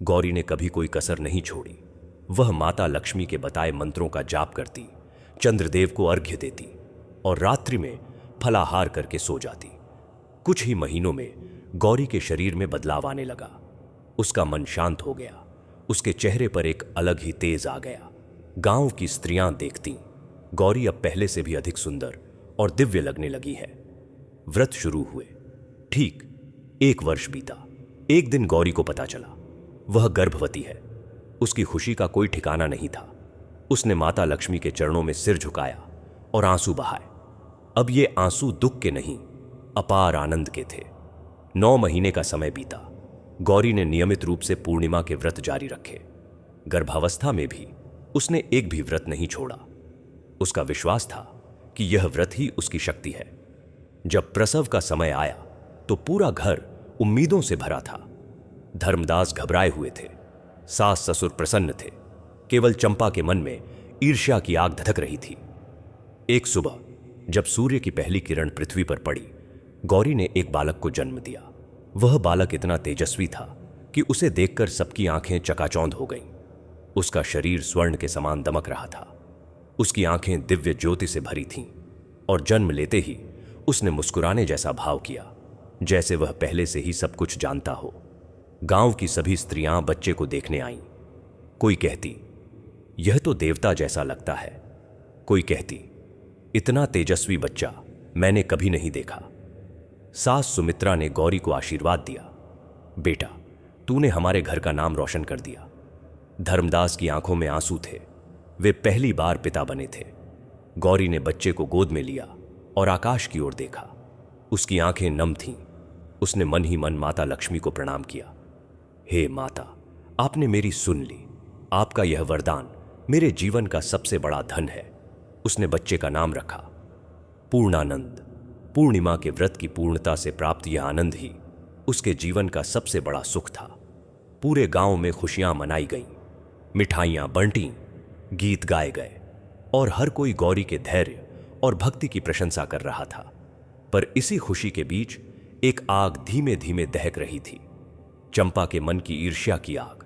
गौरी ने कभी कोई कसर नहीं छोड़ी। वह माता लक्ष्मी के बताए मंत्रों का जाप करती, चंद्रदेव को अर्घ्य देती और रात्रि में फलाहार करके सो जाती। कुछ ही महीनों में गौरी के शरीर में बदलाव आने लगा। उसका मन शांत हो गया। उसके चेहरे पर एक अलग ही तेज आ गया। गांव की स्त्रियां देखती, गौरी अब पहले से भी अधिक सुंदर और दिव्य लगने लगी है। व्रत शुरू हुए। ठीक 1 वर्ष बीता। एक दिन गौरी को पता चला वह गर्भवती है। उसकी खुशी का कोई ठिकाना नहीं था। उसने माता लक्ष्मी के चरणों में सिर झुकाया और आंसू बहाए। अब ये आंसू दुख के नहीं, अपार आनंद के थे। 9 महीने का समय बीता। गौरी ने नियमित रूप से पूर्णिमा के व्रत जारी रखे। गर्भावस्था में भी उसने एक भी व्रत नहीं छोड़ा। उसका विश्वास था कि यह व्रत ही उसकी शक्ति है। जब प्रसव का समय आया तो पूरा घर उम्मीदों से भरा था। धर्मदास घबराए हुए थे, सास ससुर प्रसन्न थे। केवल चंपा के मन में ईर्ष्या की आग धधक रही थी। एक सुबह जब सूर्य की पहली किरण पृथ्वी पर पड़ी, गौरी ने एक बालक को जन्म दिया। वह बालक इतना तेजस्वी था कि उसे देखकर सबकी आंखें चकाचौंध हो गईं। उसका शरीर स्वर्ण के समान दमक रहा था। उसकी आंखें दिव्य ज्योति से भरी थीं और जन्म लेते ही उसने मुस्कुराने जैसा भाव किया, जैसे वह पहले से ही सब कुछ जानता हो। गांव की सभी स्त्रियां बच्चे को देखने आईं। कोई कहती, यह तो देवता जैसा लगता है। कोई कहती, इतना तेजस्वी बच्चा मैंने कभी नहीं देखा। सास सुमित्रा ने गौरी को आशीर्वाद दिया, बेटा, तूने हमारे घर का नाम रोशन कर दिया। धर्मदास की आंखों में आंसू थे। वे पहली बार पिता बने थे। गौरी ने बच्चे को गोद में लिया और आकाश की ओर देखा। उसकी आंखें नम थीं। उसने मन ही मन माता लक्ष्मी को प्रणाम किया। हे माता, आपने मेरी सुन ली। आपका यह वरदान मेरे जीवन का सबसे बड़ा धन है। उसने बच्चे का नाम रखा पूर्णानंद। पूर्णिमा के व्रत की पूर्णता से प्राप्त यह आनंद ही उसके जीवन का सबसे बड़ा सुख था। पूरे गांव में खुशियां मनाई गईं, मिठाइयां बंटीं, गीत गाए गए और हर कोई गौरी के धैर्य और भक्ति की प्रशंसा कर रहा था। पर इसी खुशी के बीच एक आग धीमे धीमे दहक रही थी। चंपा के मन की ईर्ष्या की आग।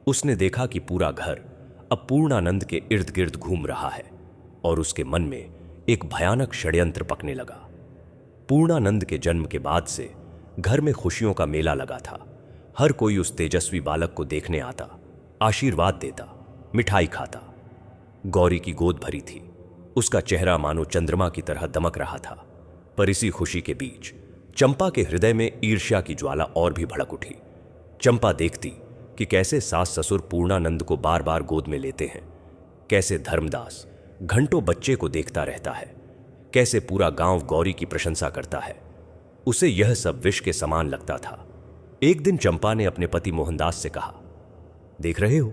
उसने देखा कि पूरा घर अब पूर्णानंद के इर्द गिर्द घूम रहा है और उसके मन में एक भयानक षड्यंत्र पकने लगा। पूर्णानंद के जन्म के बाद से घर में खुशियों का मेला लगा था। हर कोई उस तेजस्वी बालक को देखने आता, आशीर्वाद देता, मिठाई खाता। गौरी की गोद भरी थी। उसका चेहरा मानो चंद्रमा की तरह दमक रहा था। पर इसी खुशी के बीच चंपा के हृदय में ईर्ष्या की ज्वाला और भी भड़क उठी। चंपा देखती कि कैसे सास ससुर पूर्णानंद को बार बार गोद में लेते हैं, कैसे धर्मदास घंटों बच्चे को देखता रहता है, कैसे पूरा गांव गौरी की प्रशंसा करता है। उसे यह सब विष के समान लगता था। एक दिन चंपा ने अपने पति मोहनदास से कहा, देख रहे हो,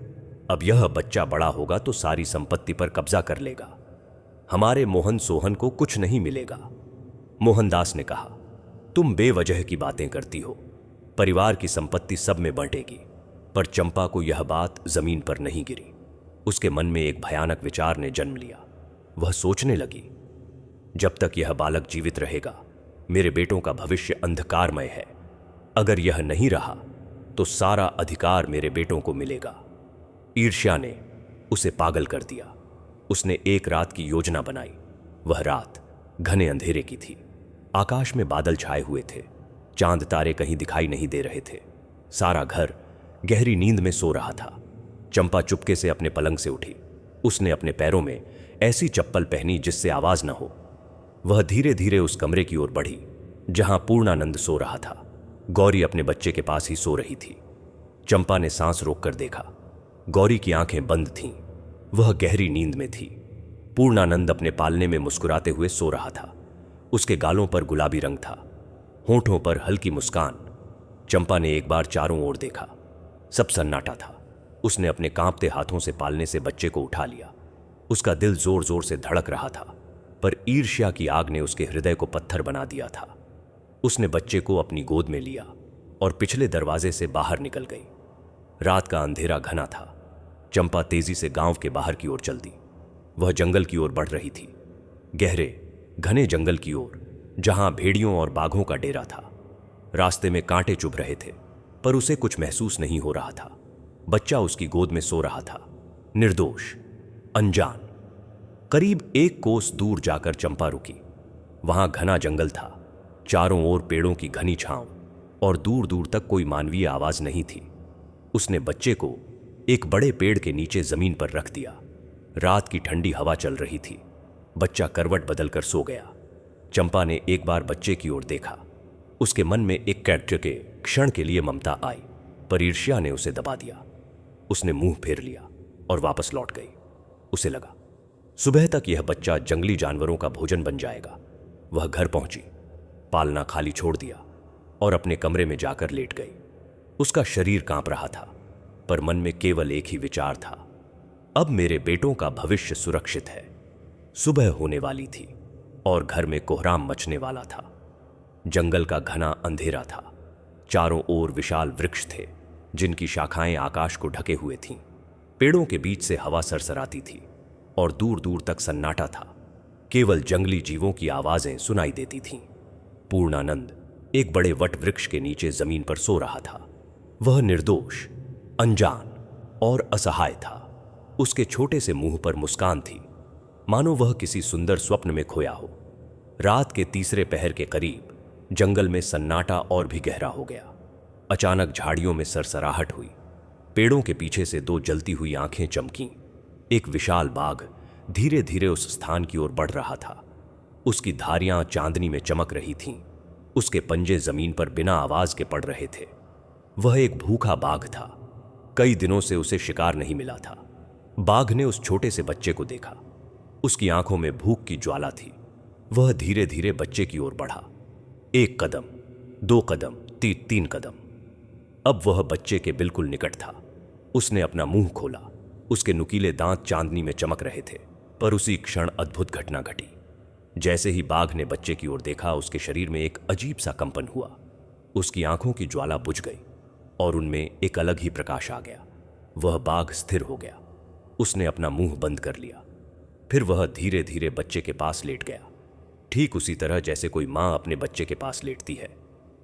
अब यह बच्चा बड़ा होगा तो सारी संपत्ति पर कब्जा कर लेगा। हमारे मोहन सोहन को कुछ नहीं मिलेगा। मोहनदास ने कहा, तुम बेवजह की बातें करती हो। परिवार की संपत्ति सब में बंटेगी। पर चंपा को यह बात जमीन पर नहीं गिरी। उसके मन में एक भयानक विचार ने जन्म लिया। वह सोचने लगी, जब तक यह बालक जीवित रहेगा मेरे बेटों का भविष्य अंधकारमय है। अगर यह नहीं रहा तो सारा अधिकार मेरे बेटों को मिलेगा। ईर्ष्या ने उसे पागल कर दिया। उसने एक रात की योजना बनाई। वह रात घने अंधेरे की थी। आकाश में बादल छाए हुए थे। चांद तारे कहीं दिखाई नहीं दे रहे थे। सारा घर गहरी नींद में सो रहा था। चंपा चुपके से अपने पलंग से उठी। उसने अपने पैरों में ऐसी चप्पल पहनी जिससे आवाज न हो। वह धीरे धीरे उस कमरे की ओर बढ़ी जहां पूर्णानंद सो रहा था। गौरी अपने बच्चे के पास ही सो रही थी। चंपा ने सांस रोककर देखा। गौरी की आंखें बंद थीं। वह गहरी नींद में थी। पूर्णानंद अपने पालने में मुस्कुराते हुए सो रहा था। उसके गालों पर गुलाबी रंग था, होठों पर हल्की मुस्कान। चंपा ने एक बार चारों ओर देखा। सब सन्नाटा था। उसने अपने कांपते हाथों से पालने से बच्चे को उठा लिया। उसका दिल जोर जोर से धड़क रहा था, पर ईर्ष्या की आग ने उसके हृदय को पत्थर बना दिया था। उसने बच्चे को अपनी गोद में लिया और पिछले दरवाजे से बाहर निकल गई। रात का अंधेरा घना था। चंपा तेजी से गांव के बाहर की ओर चल दी। वह जंगल की ओर बढ़ रही थी, गहरे घने जंगल की ओर, जहां भेड़ियों और बाघों का डेरा था। रास्ते में कांटे चुभ रहे थे, पर उसे कुछ महसूस नहीं हो रहा था। बच्चा उसकी गोद में सो रहा था, निर्दोष, अनजान। करीब 1 कोस दूर जाकर चंपा रुकी। वहां घना जंगल था। चारों ओर पेड़ों की घनी छांव और दूर दूर तक कोई मानवीय आवाज नहीं थी। उसने बच्चे को एक बड़े पेड़ के नीचे जमीन पर रख दिया। रात की ठंडी हवा चल रही थी। बच्चा करवट बदलकर सो गया। चंपा ने एक बार बच्चे की ओर देखा। उसके मन में एक के क्षण के लिए ममता आई, पर ईर्ष्या ने उसे दबा दिया। उसने मुंह फेर लिया और वापस लौट गई। उसे लगा सुबह तक यह बच्चा जंगली जानवरों का भोजन बन जाएगा। वह घर पहुंची, पालना खाली छोड़ दिया और अपने कमरे में जाकर लेट गई। उसका शरीर कांप रहा था, पर मन में केवल एक ही विचार था, अब मेरे बेटों का भविष्य सुरक्षित है। सुबह होने वाली थी और घर में कोहराम मचने वाला था। जंगल का घना अंधेरा था। चारों ओर विशाल वृक्ष थे जिनकी शाखाएं आकाश को ढके हुए थीं। पेड़ों के बीच से हवा सरसराती थी और दूर दूर तक सन्नाटा था। केवल जंगली जीवों की आवाजें सुनाई देती थीं। पूर्णानंद एक बड़े वट वृक्ष के नीचे जमीन पर सो रहा था। वह निर्दोष, अनजान और असहाय था। उसके छोटे से मुंह पर मुस्कान थी, मानो वह किसी सुंदर स्वप्न में खोया हो। रात के तीसरे पहर के करीब जंगल में सन्नाटा और भी गहरा हो गया। अचानक झाड़ियों में सरसराहट हुई। पेड़ों के पीछे से 2 जलती हुई आंखें चमकीं। एक विशाल बाघ धीरे धीरे उस स्थान की ओर बढ़ रहा था। उसकी धारियां चांदनी में चमक रही थीं। उसके पंजे जमीन पर बिना आवाज के पड़ रहे थे। वह एक भूखा बाघ था। कई दिनों से उसे शिकार नहीं मिला था। बाघ ने उस छोटे से बच्चे को देखा। उसकी आंखों में भूख की ज्वाला थी। वह धीरे धीरे बच्चे की ओर बढ़ा। 1 कदम, 2 कदम, 3 कदम। अब वह बच्चे के बिल्कुल निकट था। उसने अपना मुंह खोला। उसके नुकीले दांत चांदनी में चमक रहे थे। पर उसी क्षण अद्भुत घटना घटी। जैसे ही बाघ ने बच्चे की ओर देखा, उसके शरीर में एक अजीब सा कंपन हुआ। उसकी आंखों की ज्वाला बुझ गई और उनमें एक अलग ही प्रकाश आ गया। वह बाघ स्थिर हो गया। उसने अपना मुंह बंद कर लिया। फिर वह धीरे धीरे बच्चे के पास लेट गया, ठीक उसी तरह जैसे कोई मां अपने बच्चे के पास लेटती है।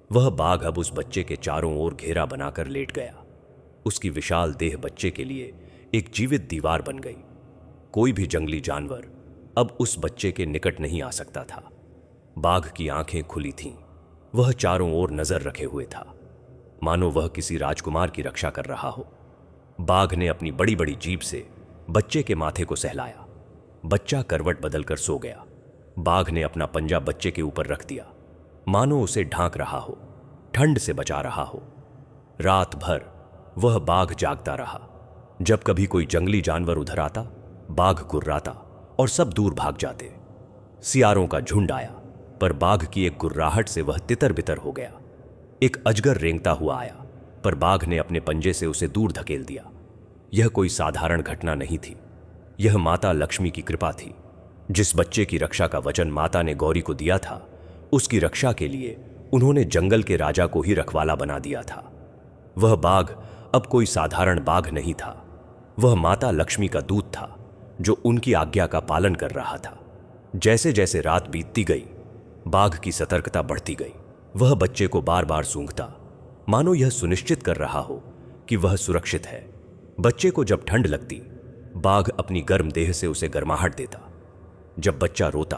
वह बाघ अब उस बच्चे के चारों ओर घेरा बनाकर लेट गया। उसकी विशाल देह बच्चे के लिए एक जीवित दीवार बन गई। कोई भी जंगली जानवर अब उस बच्चे के निकट नहीं आ सकता था। बाघ की आंखें खुली थीं। वह चारों ओर नजर रखे हुए था, मानो वह किसी राजकुमार की रक्षा कर रहा हो। बाघ ने अपनी बड़ी बड़ी जीभ से बच्चे के माथे को सहलाया। बच्चा करवट बदलकर सो गया। बाघ ने अपना पंजा बच्चे के ऊपर रख दिया, मानो उसे ढांक रहा हो, ठंड से बचा रहा हो। रात भर वह बाघ जागता रहा। जब कभी कोई जंगली जानवर उधर आता, बाघ गुर्राता और सब दूर भाग जाते। सियारों का झुंड आया, पर बाघ की एक गुर्राहट से वह तितर बितर हो गया। एक अजगर रेंगता हुआ आया, पर बाघ ने अपने पंजे से उसे दूर धकेल दिया। यह कोई साधारण घटना नहीं थी। यह माता लक्ष्मी की कृपा थी। जिस बच्चे की रक्षा का वचन माता ने गौरी को दिया था, उसकी रक्षा के लिए उन्होंने जंगल के राजा को ही रखवाला बना दिया था। वह बाघ अब कोई साधारण बाघ नहीं था। वह माता लक्ष्मी का दूत था, जो उनकी आज्ञा का पालन कर रहा था। जैसे जैसे रात बीतती गई, बाघ की सतर्कता बढ़ती गई। वह बच्चे को बार बार सूंघता, मानो यह सुनिश्चित कर रहा हो कि वह सुरक्षित है। बच्चे को जब ठंड लगती, बाघ अपनी गर्म देह से उसे गर्माहट देता। जब बच्चा रोता,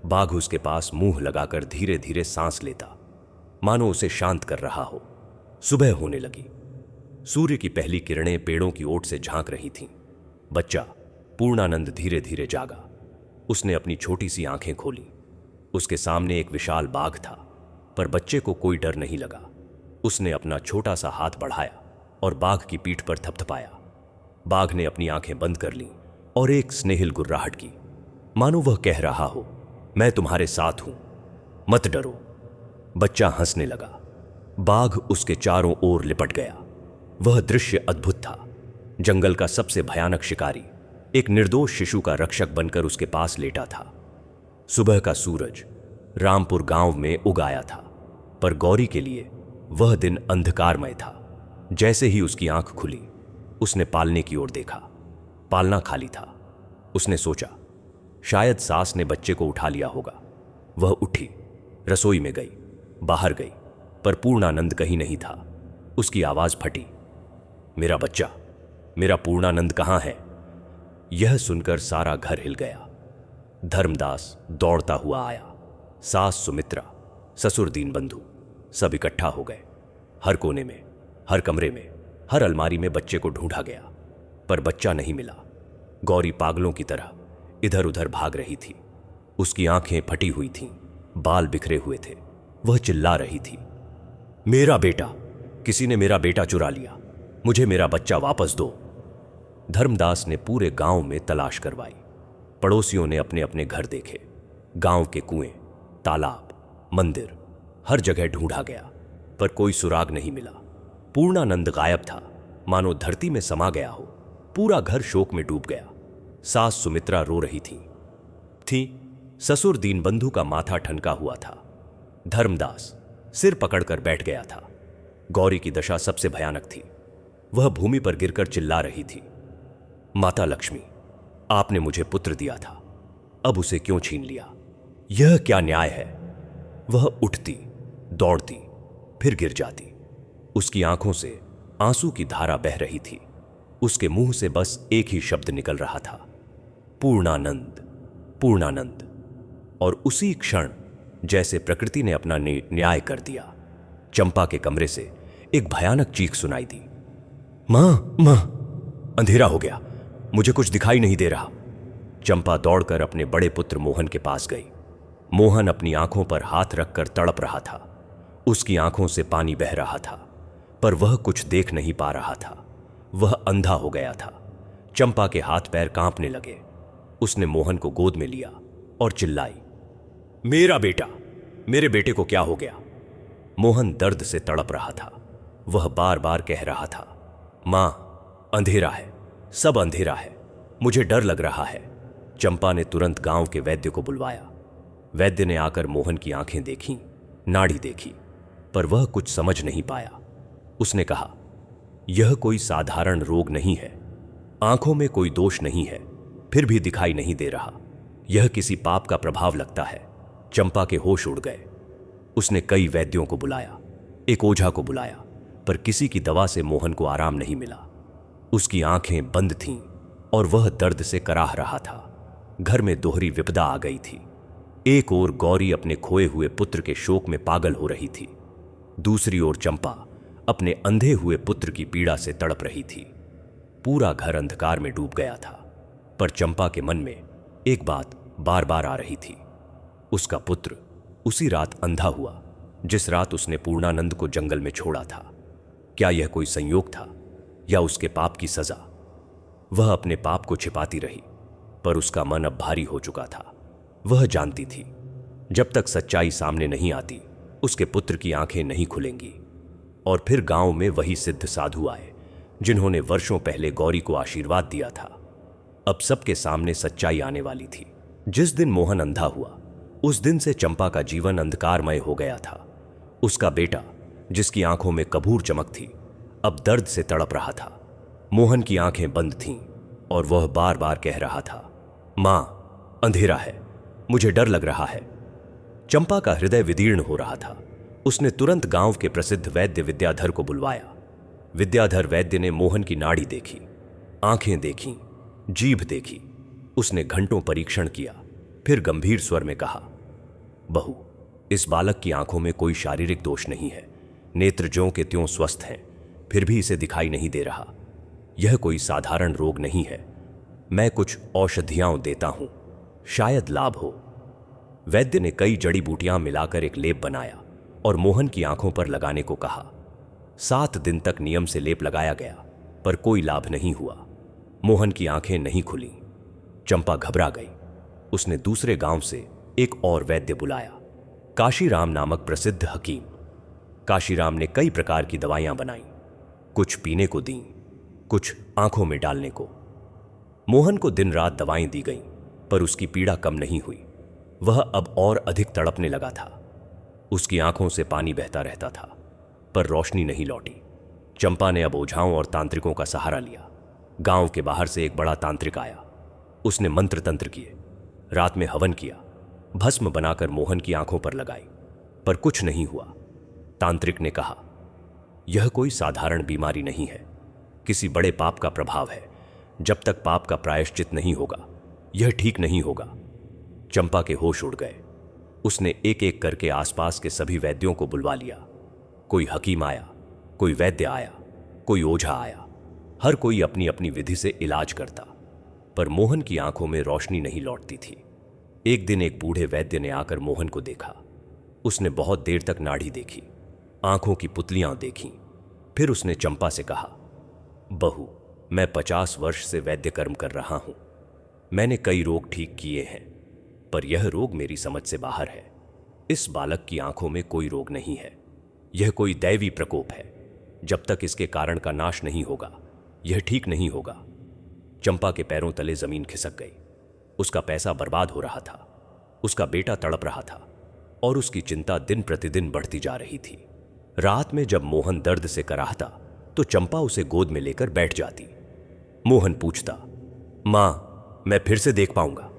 बाघ उसके पास मुंह लगाकर धीरे धीरे सांस लेता, मानो उसे शांत कर रहा हो। सुबह होने लगी। सूर्य की पहली किरणें पेड़ों की ओट से झांक रही थीं। बच्चा पूर्णानंद धीरे धीरे जागा। उसने अपनी छोटी सी आंखें खोली। उसके सामने एक विशाल बाघ था, पर बच्चे को कोई डर नहीं लगा। उसने अपना छोटा सा हाथ बढ़ाया और बाघ की पीठ पर थपथपाया। बाघ ने अपनी आंखें बंद कर लीं और एक स्नेहिल गुर्राहट की, मानो वह कह रहा हो, मैं तुम्हारे साथ हूं, मत डरो। बच्चा हंसने लगा। बाघ उसके चारों ओर लिपट गया। वह दृश्य अद्भुत था। जंगल का सबसे भयानक शिकारी एक निर्दोष शिशु का रक्षक बनकर उसके पास लेटा था। सुबह का सूरज रामपुर गांव में उग आया था, पर गौरी के लिए वह दिन अंधकारमय था। जैसे ही उसकी आंख खुली, उसने पालने की ओर देखा। पालना खाली था। उसने सोचा, शायद सास ने बच्चे को उठा लिया होगा। वह उठी, रसोई में गई, बाहर गई, पर पूर्णानंद कहीं नहीं था। उसकी आवाज फटी, मेरा बच्चा, मेरा पूर्णानंद कहां है? यह सुनकर सारा घर हिल गया। धर्मदास दौड़ता हुआ आया। सास सुमित्रा, ससुर दीनबंधु सब इकट्ठा हो गए। हर कोने में, हर कमरे में, हर अलमारी में बच्चे को ढूंढा गया, पर बच्चा नहीं मिला। गौरी पागलों की तरह इधर उधर भाग रही थी। उसकी आंखें फटी हुई थीं, बाल बिखरे हुए थे। वह चिल्ला रही थी, मेरा बेटा, किसी ने मेरा बेटा चुरा लिया, मुझे मेरा बच्चा वापस दो। धर्मदास ने पूरे गांव में तलाश करवाई। पड़ोसियों ने अपने अपने घर देखे। गांव के कुएं, तालाब, मंदिर, हर जगह ढूंढा गया, पर कोई सुराग नहीं मिला। पूर्णानंद गायब था, मानो धरती में समा गया हो। पूरा घर शोक में डूब गया। सास सुमित्रा रो रही थी। ससुर दीनबंधु का माथा ठनका हुआ था। धर्मदास सिर पकड़कर बैठ गया था। गौरी की दशा सबसे भयानक थी। वह भूमि पर गिरकर चिल्ला रही थी, माता लक्ष्मी, आपने मुझे पुत्र दिया था, अब उसे क्यों छीन लिया? यह क्या न्याय है? वह उठती, दौड़ती, फिर गिर जाती। उसकी आंखों से आंसू की धारा बह रही थी। उसके मुंह से बस एक ही शब्द निकल रहा था, पूर्णानंद, पूर्णानंद। और उसी क्षण जैसे प्रकृति ने अपना न्याय कर दिया, चंपा के कमरे से एक भयानक चीख सुनाई दी, मां, मां, अंधेरा हो गया, मुझे कुछ दिखाई नहीं दे रहा। चंपा दौड़कर अपने बड़े पुत्र मोहन के पास गई। मोहन अपनी आंखों पर हाथ रखकर तड़प रहा था। उसकी आंखों से पानी बह रहा था। पर वह कुछ देख नहीं पा रहा था। वह अंधा हो गया था। चंपा के हाथ पैर कांपने लगे। उसने मोहन को गोद में लिया और चिल्लाई, मेरा बेटा, मेरे बेटे को क्या हो गया? मोहन दर्द से तड़प रहा था। वह बार बार कह रहा था, मां, अंधेरा है, सब अंधेरा है, मुझे डर लग रहा है। चंपा ने तुरंत गांव के वैद्य को बुलवाया। वैद्य ने आकर मोहन की आंखें देखीं, नाड़ी देखी, पर वह कुछ समझ नहीं पाया। उसने कहा, यह कोई साधारण रोग नहीं है, आंखों में कोई दोष नहीं है, फिर भी दिखाई नहीं दे रहा। यह किसी पाप का प्रभाव लगता है। चंपा के होश उड़ गए। उसने कई वैद्यों को बुलाया, एक ओझा को बुलाया, पर किसी की दवा से मोहन को आराम नहीं मिला। उसकी आंखें बंद थीं और वह दर्द से कराह रहा था। घर में दोहरी विपदा आ गई थी। एक ओर गौरी अपने खोए हुए पुत्र के शोक में पागल हो रही थी, दूसरी ओर चंपा अपने अंधे हुए पुत्र की पीड़ा से तड़प रही थी। पूरा घर अंधकार में डूब गया था, पर चंपा के मन में एक बात बार बार आ रही थी। उसका पुत्र उसी रात अंधा हुआ जिस रात उसने पूर्णानंद को जंगल में छोड़ा था। क्या यह कोई संयोग था या उसके पाप की सजा? वह अपने पाप को छिपाती रही, पर उसका मन अब भारी हो चुका था। वह जानती थी, जब तक सच्चाई सामने नहीं आती उसके पुत्र की आंखें नहीं खुलेंगी। और फिर गांव में वही सिद्ध साधु आए जिन्होंने वर्षों पहले गौरी को आशीर्वाद दिया था। अब सबके सामने सच्चाई आने वाली थी। जिस दिन मोहन अंधा हुआ, उस दिन से चंपा का जीवन अंधकारमय हो गया था। उसका बेटा, जिसकी आंखों में कपूर चमक थी, अब दर्द से तड़प रहा था। मोहन की आंखें बंद थीं और वह बार बार कह रहा था, मां, अंधेरा है, मुझे डर लग रहा है। चंपा का हृदय विदीर्ण हो रहा था। उसने तुरंत गांव के प्रसिद्ध वैद्य विद्याधर को बुलवाया। विद्याधर वैद्य ने मोहन की नाड़ी देखी, आंखें देखीं, जीभ देखी। उसने घंटों परीक्षण किया, फिर गंभीर स्वर में कहा, बहू, इस बालक की आंखों में कोई शारीरिक दोष नहीं है। नेत्र ज्यों के त्यों स्वस्थ हैं, फिर भी इसे दिखाई नहीं दे रहा। यह कोई साधारण रोग नहीं है। मैं कुछ औषधियां देता हूं, शायद लाभ हो। वैद्य ने कई जड़ी बूटियां मिलाकर एक लेप बनाया और मोहन की आंखों पर लगाने को कहा। 7 दिन तक नियम से लेप लगाया गया, पर कोई लाभ नहीं हुआ। मोहन की आंखें नहीं खुली। चंपा घबरा गई। उसने दूसरे गांव से एक और वैद्य बुलाया, काशीराम नामक प्रसिद्ध हकीम। काशीराम ने कई प्रकार की दवाइयां बनाई, कुछ पीने को दीं, कुछ आंखों में डालने को। मोहन को दिन रात दवाएं दी गईं, पर उसकी पीड़ा कम नहीं हुई। वह अब और अधिक तड़पने लगा था। उसकी आंखों से पानी बहता रहता था, पर रोशनी नहीं लौटी। चंपा ने अब ओझाओं और तांत्रिकों का सहारा लिया। गांव के बाहर से एक बड़ा तांत्रिक आया। उसने मंत्र तंत्र किए, रात में हवन किया, भस्म बनाकर मोहन की आंखों पर लगाई, पर कुछ नहीं हुआ। तांत्रिक ने कहा, यह कोई साधारण बीमारी नहीं है, किसी बड़े पाप का प्रभाव है। जब तक पाप का प्रायश्चित नहीं होगा, यह ठीक नहीं होगा। चंपा के होश उड़ गए। उसने एक एक करके आसपास के सभी वैद्यों को बुलवा लिया। कोई हकीम आया, कोई वैद्य आया, कोई ओझा आया। हर कोई अपनी अपनी विधि से इलाज करता, पर मोहन की आंखों में रोशनी नहीं लौटती थी। एक दिन एक बूढ़े वैद्य ने आकर मोहन को देखा। उसने बहुत देर तक नाड़ी देखी, आंखों की पुतलियां देखीं। फिर उसने चंपा से कहा, बहू, मैं 50 वर्ष से वैद्य कर्म कर रहा हूं। मैंने कई रोग ठीक किए हैं, पर यह रोग मेरी समझ से बाहर है। इस बालक की आंखों में कोई रोग नहीं है। यह कोई दैवी प्रकोप है। जब तक इसके कारण का नाश नहीं होगा, यह ठीक नहीं होगा। चंपा के पैरों तले जमीन खिसक गई। उसका पैसा बर्बाद हो रहा था, उसका बेटा तड़प रहा था, और उसकी चिंता दिन प्रतिदिन बढ़ती जा रही थी। रात में जब मोहन दर्द से कराहता, तो चंपा उसे गोद में लेकर बैठ जाती। मोहन पूछता, मां, मैं फिर से देख पाऊंगा?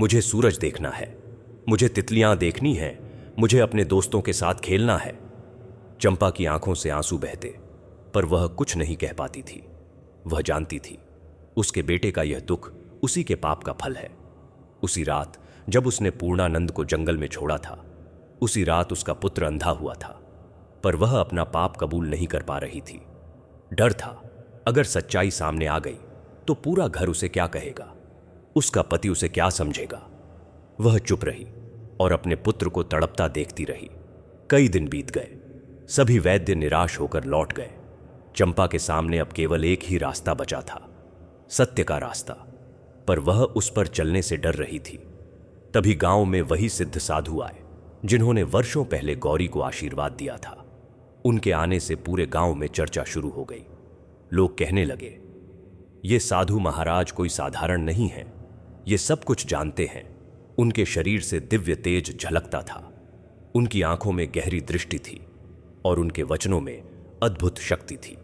मुझे सूरज देखना है, मुझे तितलियां देखनी है, मुझे अपने दोस्तों के साथ खेलना है। चंपा की आंखों से आंसू बहते, पर वह कुछ नहीं कह पाती थी। वह जानती थी, उसके बेटे का यह दुख उसी के पाप का फल है। उसी रात जब उसने पूर्णानंद को जंगल में छोड़ा था, उसी रात उसका पुत्र अंधा हुआ था, पर वह अपना पाप कबूल नहीं कर पा रही थी। डर था, अगर सच्चाई सामने आ गई तो पूरा घर उसे क्या कहेगा, उसका पति उसे क्या समझेगा। वह चुप रही और अपने पुत्र को तड़पता देखती रही। कई दिन बीत गए। सभी वैद्य निराश होकर लौट गए। चंपा के सामने अब केवल एक ही रास्ता बचा था, सत्य का रास्ता, पर वह उस पर चलने से डर रही थी। तभी गांव में वही सिद्ध साधु आए जिन्होंने वर्षों पहले गौरी को आशीर्वाद दिया था। उनके आने से पूरे गांव में चर्चा शुरू हो गई। लोग कहने लगे, ये साधु महाराज कोई साधारण नहीं है, ये सब कुछ जानते हैं। उनके शरीर से दिव्य तेज झलकता था, उनकी आंखों में गहरी दृष्टि थी और उनके वचनों में अद्भुत शक्ति थी।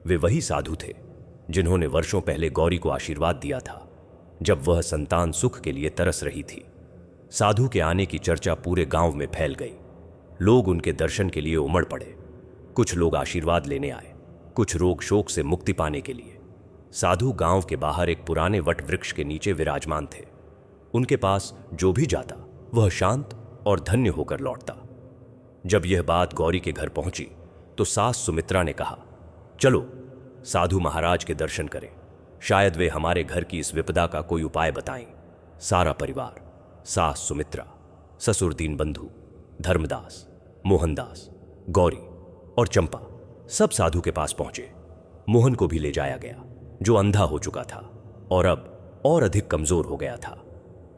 वे वही साधु थे जिन्होंने वर्षों पहले गौरी को आशीर्वाद दिया था जब वह संतान सुख के लिए तरस रही थी। साधु के आने की चर्चा पूरे गांव में फैल गई। लोग उनके दर्शन के लिए उमड़ पड़े। कुछ लोग आशीर्वाद लेने आए, कुछ रोग शोक से मुक्ति पाने के लिए। साधु गांव के बाहर एक पुराने वट वृक्ष के नीचे विराजमान थे। उनके पास जो भी जाता वह शांत और धन्य होकर लौटता। जब यह बात गौरी के घर पहुंची तो सास सुमित्रा ने कहा, चलो साधु महाराज के दर्शन करें, शायद वे हमारे घर की इस विपदा का कोई उपाय बताएं। सारा परिवार, सास सुमित्रा, ससुर दीनबंधु, धर्मदास, मोहनदास, गौरी और चंपा सब साधु के पास पहुंचे। मोहन को भी ले जाया गया, जो अंधा हो चुका था और अब और अधिक कमजोर हो गया था।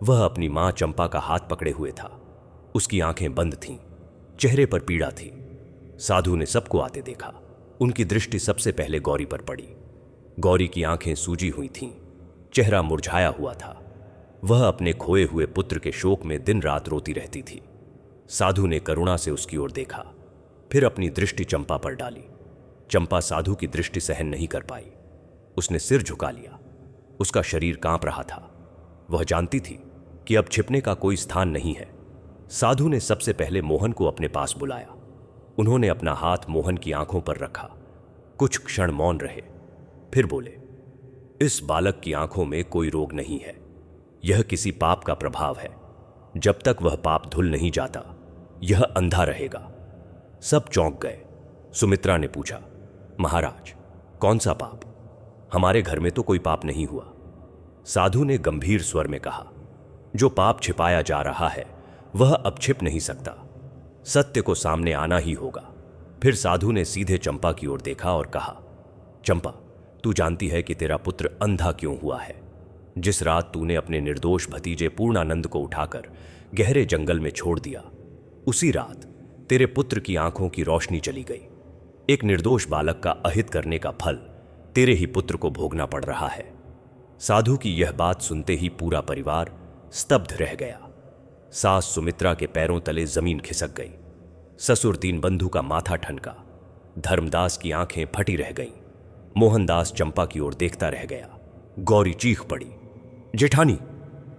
वह अपनी मां चंपा का हाथ पकड़े हुए था। उसकी आंखें बंद थीं, चेहरे पर पीड़ा थी। साधु ने सबको आते देखा। उनकी दृष्टि सबसे पहले गौरी पर पड़ी। गौरी की आंखें सूजी हुई थीं, चेहरा मुरझाया हुआ था। वह अपने खोए हुए पुत्र के शोक में दिन रात रोती रहती थी। साधु ने करुणा से उसकी ओर देखा, फिर अपनी दृष्टि चंपा पर डाली। चंपा साधु की दृष्टि सहन नहीं कर पाई। उसने सिर झुका लिया। उसका शरीर कांप रहा था। वह जानती थी कि अब छिपने का कोई स्थान नहीं है। साधु ने सबसे पहले मोहन को अपने पास बुलाया। उन्होंने अपना हाथ मोहन की आंखों पर रखा। कुछ क्षण मौन रहे, फिर बोले, इस बालक की आंखों में कोई रोग नहीं है। यह किसी पाप का प्रभाव है। जब तक वह पाप धुल नहीं जाता, यह अंधा रहेगा। सब चौंक गए। सुमित्रा ने पूछा, महाराज, कौन सा पाप? हमारे घर में तो कोई पाप नहीं हुआ। साधु ने गंभीर स्वर में कहा, जो पाप छिपाया जा रहा है वह अब छिप नहीं सकता। सत्य को सामने आना ही होगा। फिर साधु ने सीधे चंपा की ओर देखा और कहा, चंपा, तू जानती है कि तेरा पुत्र अंधा क्यों हुआ है? जिस रात तूने अपने निर्दोष भतीजे पूर्णानंद को उठाकर गहरे जंगल में छोड़ दिया, उसी रात तेरे पुत्र की आंखों की रोशनी चली गई। एक निर्दोष बालक का अहित करने का फल तेरे ही पुत्र को भोगना पड़ रहा है। साधु की यह बात सुनते ही पूरा परिवार स्तब्ध रह गया। सास सुमित्रा के पैरों तले जमीन खिसक गई। ससुर दीनबंधु का माथा ठनका। धर्मदास की आंखें फटी रह गईं। मोहनदास चंपा की ओर देखता रह गया। गौरी चीख पड़ी, जेठानी,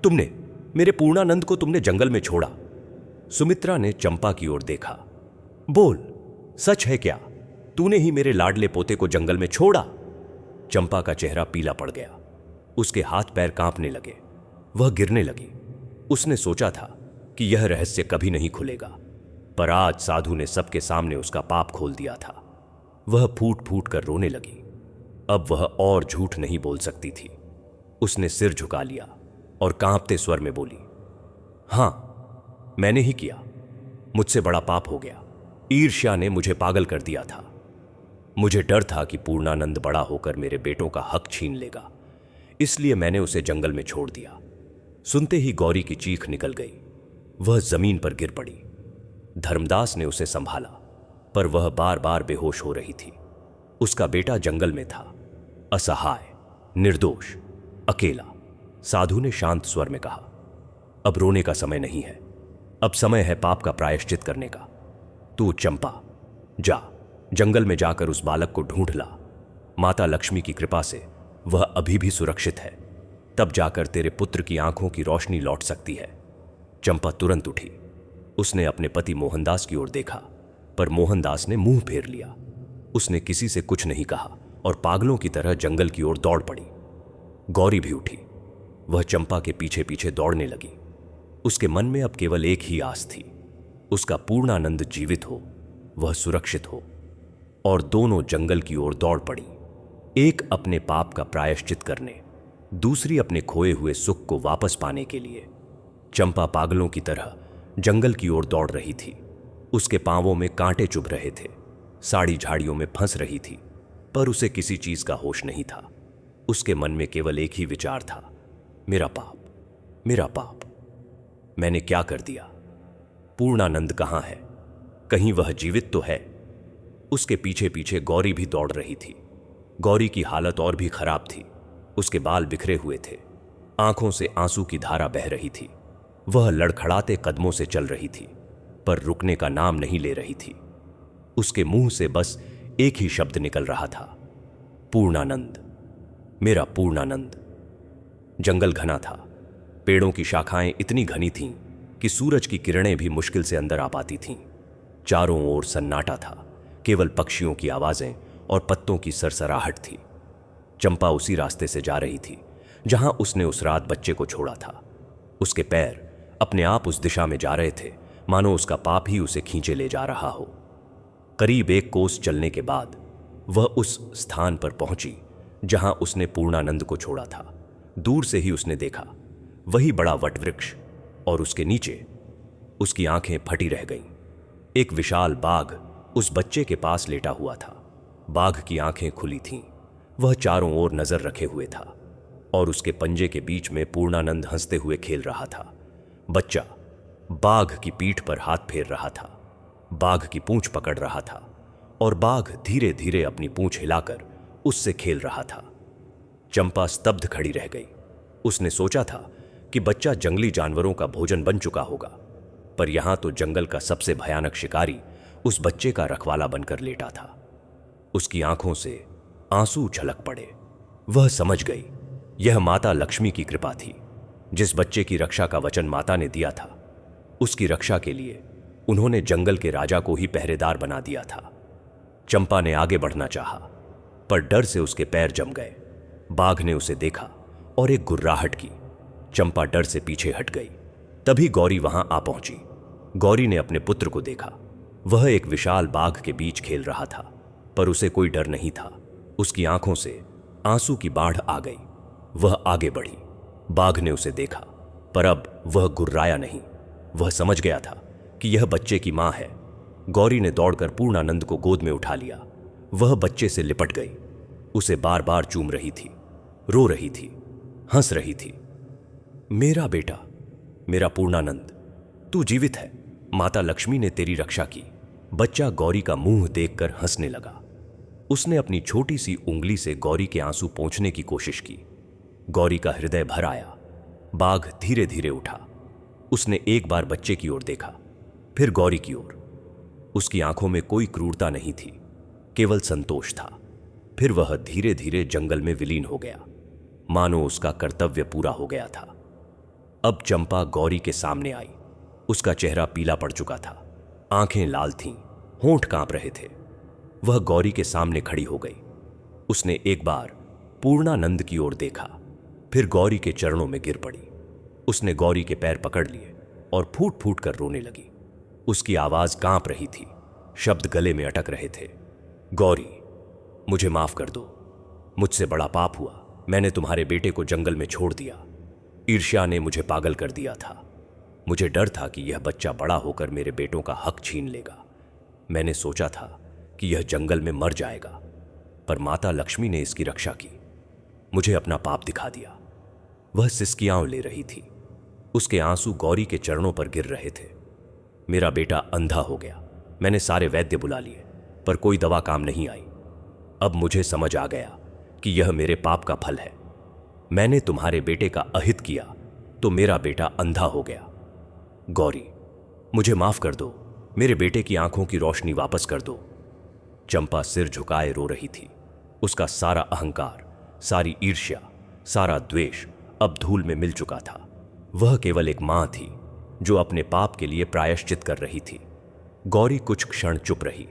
तुमने मेरे पूर्णानंद को तुमने जंगल में छोड़ा। सुमित्रा ने चंपा की ओर देखा। बोल, सच है क्या? तूने ही मेरे लाडले पोते को जंगल में छोड़ा? चंपा का चेहरा पीला पड़ गया। उसके हाथ पैर कांपने लगे। वह गिरने लगी। उसने सोचा था कि यह रहस्य कभी नहीं खुलेगा, पर आज साधु ने सबके सामने उसका पाप खोल दिया था। वह फूट फूट कर रोने लगी। अब वह और झूठ नहीं बोल सकती थी। उसने सिर झुका लिया और कांपते स्वर में बोली, हां, मैंने ही किया। मुझसे बड़ा पाप हो गया। ईर्ष्या ने मुझे पागल कर दिया था। मुझे डर था कि पूर्णानंद बड़ा होकर मेरे बेटों का हक छीन लेगा, इसलिए मैंने उसे जंगल में छोड़ दिया। सुनते ही गौरी की चीख निकल गई। वह जमीन पर गिर पड़ी। धर्मदास ने उसे संभाला, पर वह बार बार बेहोश हो रही थी। उसका बेटा जंगल में था, असहाय, निर्दोष, अकेला। साधु ने शांत स्वर में कहा, अब रोने का समय नहीं है। अब समय है पाप का प्रायश्चित करने का। तू चंपा, जा जंगल में जाकर उस बालक को ढूंढ ला। माता लक्ष्मी की कृपा से वह अभी भी सुरक्षित है। तब जाकर तेरे पुत्र की आंखों की रोशनी लौट सकती है। चंपा तुरंत उठी। उसने अपने पति मोहनदास की ओर देखा, पर मोहनदास ने मुंह फेर लिया। उसने किसी से कुछ नहीं कहा और पागलों की तरह जंगल की ओर दौड़ पड़ी। गौरी भी उठी। वह चंपा के पीछे पीछे दौड़ने लगी। उसके मन में अब केवल एक ही आस थी, उसका पूर्णानंद जीवित हो, वह सुरक्षित हो। और दोनों जंगल की ओर दौड़ पड़ी, एक अपने पाप का प्रायश्चित करने, दूसरी अपने खोए हुए सुख को वापस पाने के लिए। चंपा पागलों की तरह जंगल की ओर दौड़ रही थी। उसके पांवों में कांटे चुभ रहे थे। साड़ी झाड़ियों में फंस रही थी, पर उसे किसी चीज का होश नहीं था। उसके मन में केवल एक ही विचार था, मेरा पाप, मेरा पाप। मैंने क्या कर दिया? पूर्णानंद कहाँ है? कहीं वह जीवित तो है? उसके पीछे पीछे गौरी भी दौड़ रही थी। गौरी की हालत और भी खराब थी। उसके बाल बिखरे हुए थे, आंखों से आंसू की धारा बह रही थी। वह लड़खड़ाते कदमों से चल रही थी, पर रुकने का नाम नहीं ले रही थी। उसके मुंह से बस एक ही शब्द निकल रहा था, पूर्णानंद, मेरा पूर्णानंद। जंगल घना था। पेड़ों की शाखाएं इतनी घनी थीं कि सूरज की किरणें भी मुश्किल से अंदर आ पाती थीं। चारों ओर सन्नाटा था, केवल पक्षियों की आवाजें और पत्तों की सरसराहट थी। चंपा उसी रास्ते से जा रही थी जहां उसने उस रात बच्चे को छोड़ा था। उसके पैर अपने आप उस दिशा में जा रहे थे, मानो उसका पाप ही उसे खींचे ले जा रहा हो। करीब 1 कोस चलने के बाद वह उस स्थान पर पहुंची जहां उसने पूर्णानंद को छोड़ा था। दूर से ही उसने देखा वही बड़ा वटवृक्ष, और उसके नीचे उसकी आंखें फटी रह गईं। एक विशाल बाघ उस बच्चे के पास लेटा हुआ था। बाघ की आंखें खुली थीं। वह चारों ओर नजर रखे हुए था, और उसके पंजे के बीच में पूर्णानंद हंसते हुए खेल रहा था। बच्चा बाघ की पीठ पर हाथ फेर रहा था, बाघ की पूंछ पकड़ रहा था, और बाघ धीरे धीरे अपनी पूंछ हिलाकर उससे खेल रहा था। चंपा स्तब्ध खड़ी रह गई। उसने सोचा था कि बच्चा जंगली जानवरों का भोजन बन चुका होगा, पर यहां तो जंगल का सबसे भयानक शिकारी उस बच्चे का रखवाला बनकर लेटा था। उसकी आंखों से आंसू छलक पड़े। वह समझ गई यह माता लक्ष्मी की कृपा थी। जिस बच्चे की रक्षा का वचन माता ने दिया था, उसकी रक्षा के लिए उन्होंने जंगल के राजा को ही पहरेदार बना दिया था। चंपा ने आगे बढ़ना चाहा, पर डर से उसके पैर जम गए। बाघ ने उसे देखा और एक गुर्राहट की। चंपा डर से पीछे हट गई। तभी गौरी वहां आ पहुंची। गौरी ने अपने पुत्र को देखा। वह एक विशाल बाघ के बीच खेल रहा था, पर उसे कोई डर नहीं था। उसकी आंखों से आंसू की बाढ़ आ गई। वह आगे बढ़ी। बाघ ने उसे देखा, पर अब वह गुर्राया नहीं। वह समझ गया था कि यह बच्चे की मां है। गौरी ने दौड़कर पूर्णानंद को गोद में उठा लिया। वह बच्चे से लिपट गई, उसे बार बार चूम रही थी, रो रही थी, हंस रही थी। मेरा बेटा, मेरा पूर्णानंद, तू जीवित है। माता लक्ष्मी ने तेरी रक्षा की। बच्चा गौरी का मुंह देखकर हंसने लगा। उसने अपनी छोटी सी उंगली से गौरी के आंसू पोंछने की कोशिश की। गौरी का हृदय भर आया। बाघ धीरे धीरे उठा। उसने एक बार बच्चे की ओर देखा, फिर गौरी की ओर। उसकी आंखों में कोई क्रूरता नहीं थी, केवल संतोष था। फिर वह धीरे धीरे जंगल में विलीन हो गया, मानो उसका कर्तव्य पूरा हो गया था। अब चंपा गौरी के सामने आई। उसका चेहरा पीला पड़ चुका था, आंखें लाल थीं, होंठ कांप रहे थे। वह गौरी के सामने खड़ी हो गई। उसने एक बार पूर्णानंद की ओर देखा, फिर गौरी के चरणों में गिर पड़ी। उसने गौरी के पैर पकड़ लिए और फूट फूट कर रोने लगी। उसकी आवाज कांप रही थी, शब्द गले में अटक रहे थे। गौरी, मुझे माफ कर दो। मुझसे बड़ा पाप हुआ। मैंने तुम्हारे बेटे को जंगल में छोड़ दिया। ईर्ष्या ने मुझे पागल कर दिया था। मुझे डर था कि यह बच्चा बड़ा होकर मेरे बेटों का हक छीन लेगा। मैंने सोचा था कि यह जंगल में मर जाएगा, पर माता लक्ष्मी ने इसकी रक्षा की, मुझे अपना पाप दिखा दिया। वह सिसकियां ले रही थी। उसके आंसू गौरी के चरणों पर गिर रहे थे। मेरा बेटा अंधा हो गया। मैंने सारे वैद्य बुला लिए, पर कोई दवा काम नहीं आई। अब मुझे समझ आ गया कि यह मेरे पाप का फल है। मैंने तुम्हारे बेटे का अहित किया तो मेरा बेटा अंधा हो गया। गौरी, मुझे माफ कर दो। मेरे बेटे की आंखों की रोशनी वापस कर दो। चंपा सिर झुकाए रो रही थी। उसका सारा अहंकार, सारी ईर्ष्या, सारा द्वेष अब धूल में मिल चुका था। वह केवल एक मां थी जो अपने पाप के लिए प्रायश्चित कर रही थी। गौरी कुछ क्षण चुप रही।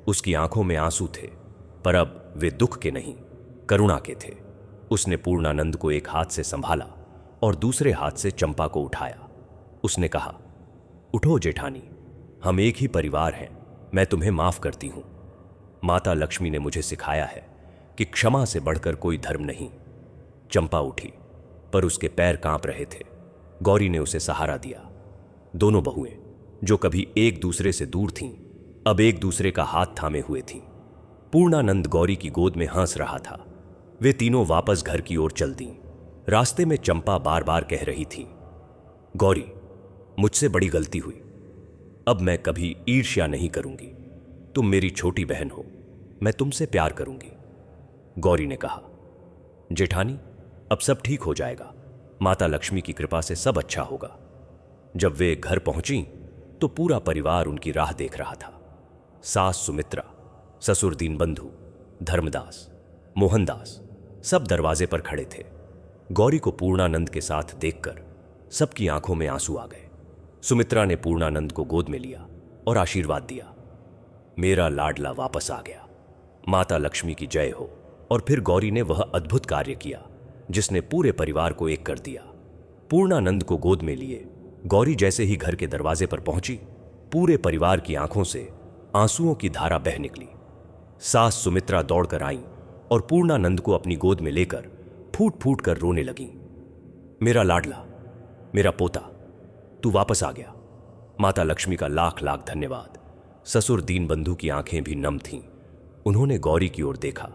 उसकी आंखों में आंसू थे, पर अब वे दुख के नहीं, करुणा के थे। उसने पूर्णानंद को एक हाथ से संभाला और दूसरे हाथ से चंपा को उठाया। उसने कहा, उठो जेठानी, हम एक ही परिवार हैं। मैं तुम्हें माफ करती हूं। माता लक्ष्मी ने मुझे सिखाया है कि क्षमा से बढ़कर कोई धर्म नहीं। चंपा उठी, पर उसके पैर कांप रहे थे। गौरी ने उसे सहारा दिया। दोनों बहुएं, जो कभी एक दूसरे से दूर थीं, अब एक दूसरे का हाथ थामे हुए थीं। पूर्णानंद गौरी की गोद में हंस रहा था। वे तीनों वापस घर की ओर चल दीं। रास्ते में चंपा बार बार कह रही थी, गौरी, मुझसे बड़ी गलती हुई। अब मैं कभी ईर्ष्या नहीं करूंगी। तुम मेरी छोटी बहन हो, मैं तुमसे प्यार करूंगी। गौरी ने कहा, जेठानी, अब सब ठीक हो जाएगा। माता लक्ष्मी की कृपा से सब अच्छा होगा। जब वे घर पहुंची तो पूरा परिवार उनकी राह देख रहा था। सास सुमित्रा, ससुर दीनबंधु, धर्मदास, मोहनदास सब दरवाजे पर खड़े थे। गौरी को पूर्णानंद के साथ देखकर सबकी आंखों में आंसू आ गए। सुमित्रा ने पूर्णानंद को गोद में लिया और आशीर्वाद दिया, मेरा लाडला वापस आ गया, माता लक्ष्मी की जय हो। और फिर गौरी ने वह अद्भुत कार्य किया जिसने पूरे परिवार को एक कर दिया। पूर्णानंद को गोद में लिए गौरी जैसे ही घर के दरवाजे पर पहुंची, पूरे परिवार की आंखों से आंसुओं की धारा बह निकली। सास सुमित्रा दौड़कर आईं और पूर्णानंद को अपनी गोद में लेकर फूट फूट कर रोने लगीं। मेरा लाडला, मेरा पोता, तू वापस आ गया। माता लक्ष्मी का लाख लाख धन्यवाद। ससुर दीनबंधु की आंखें भी नम थीं। उन्होंने गौरी की ओर देखा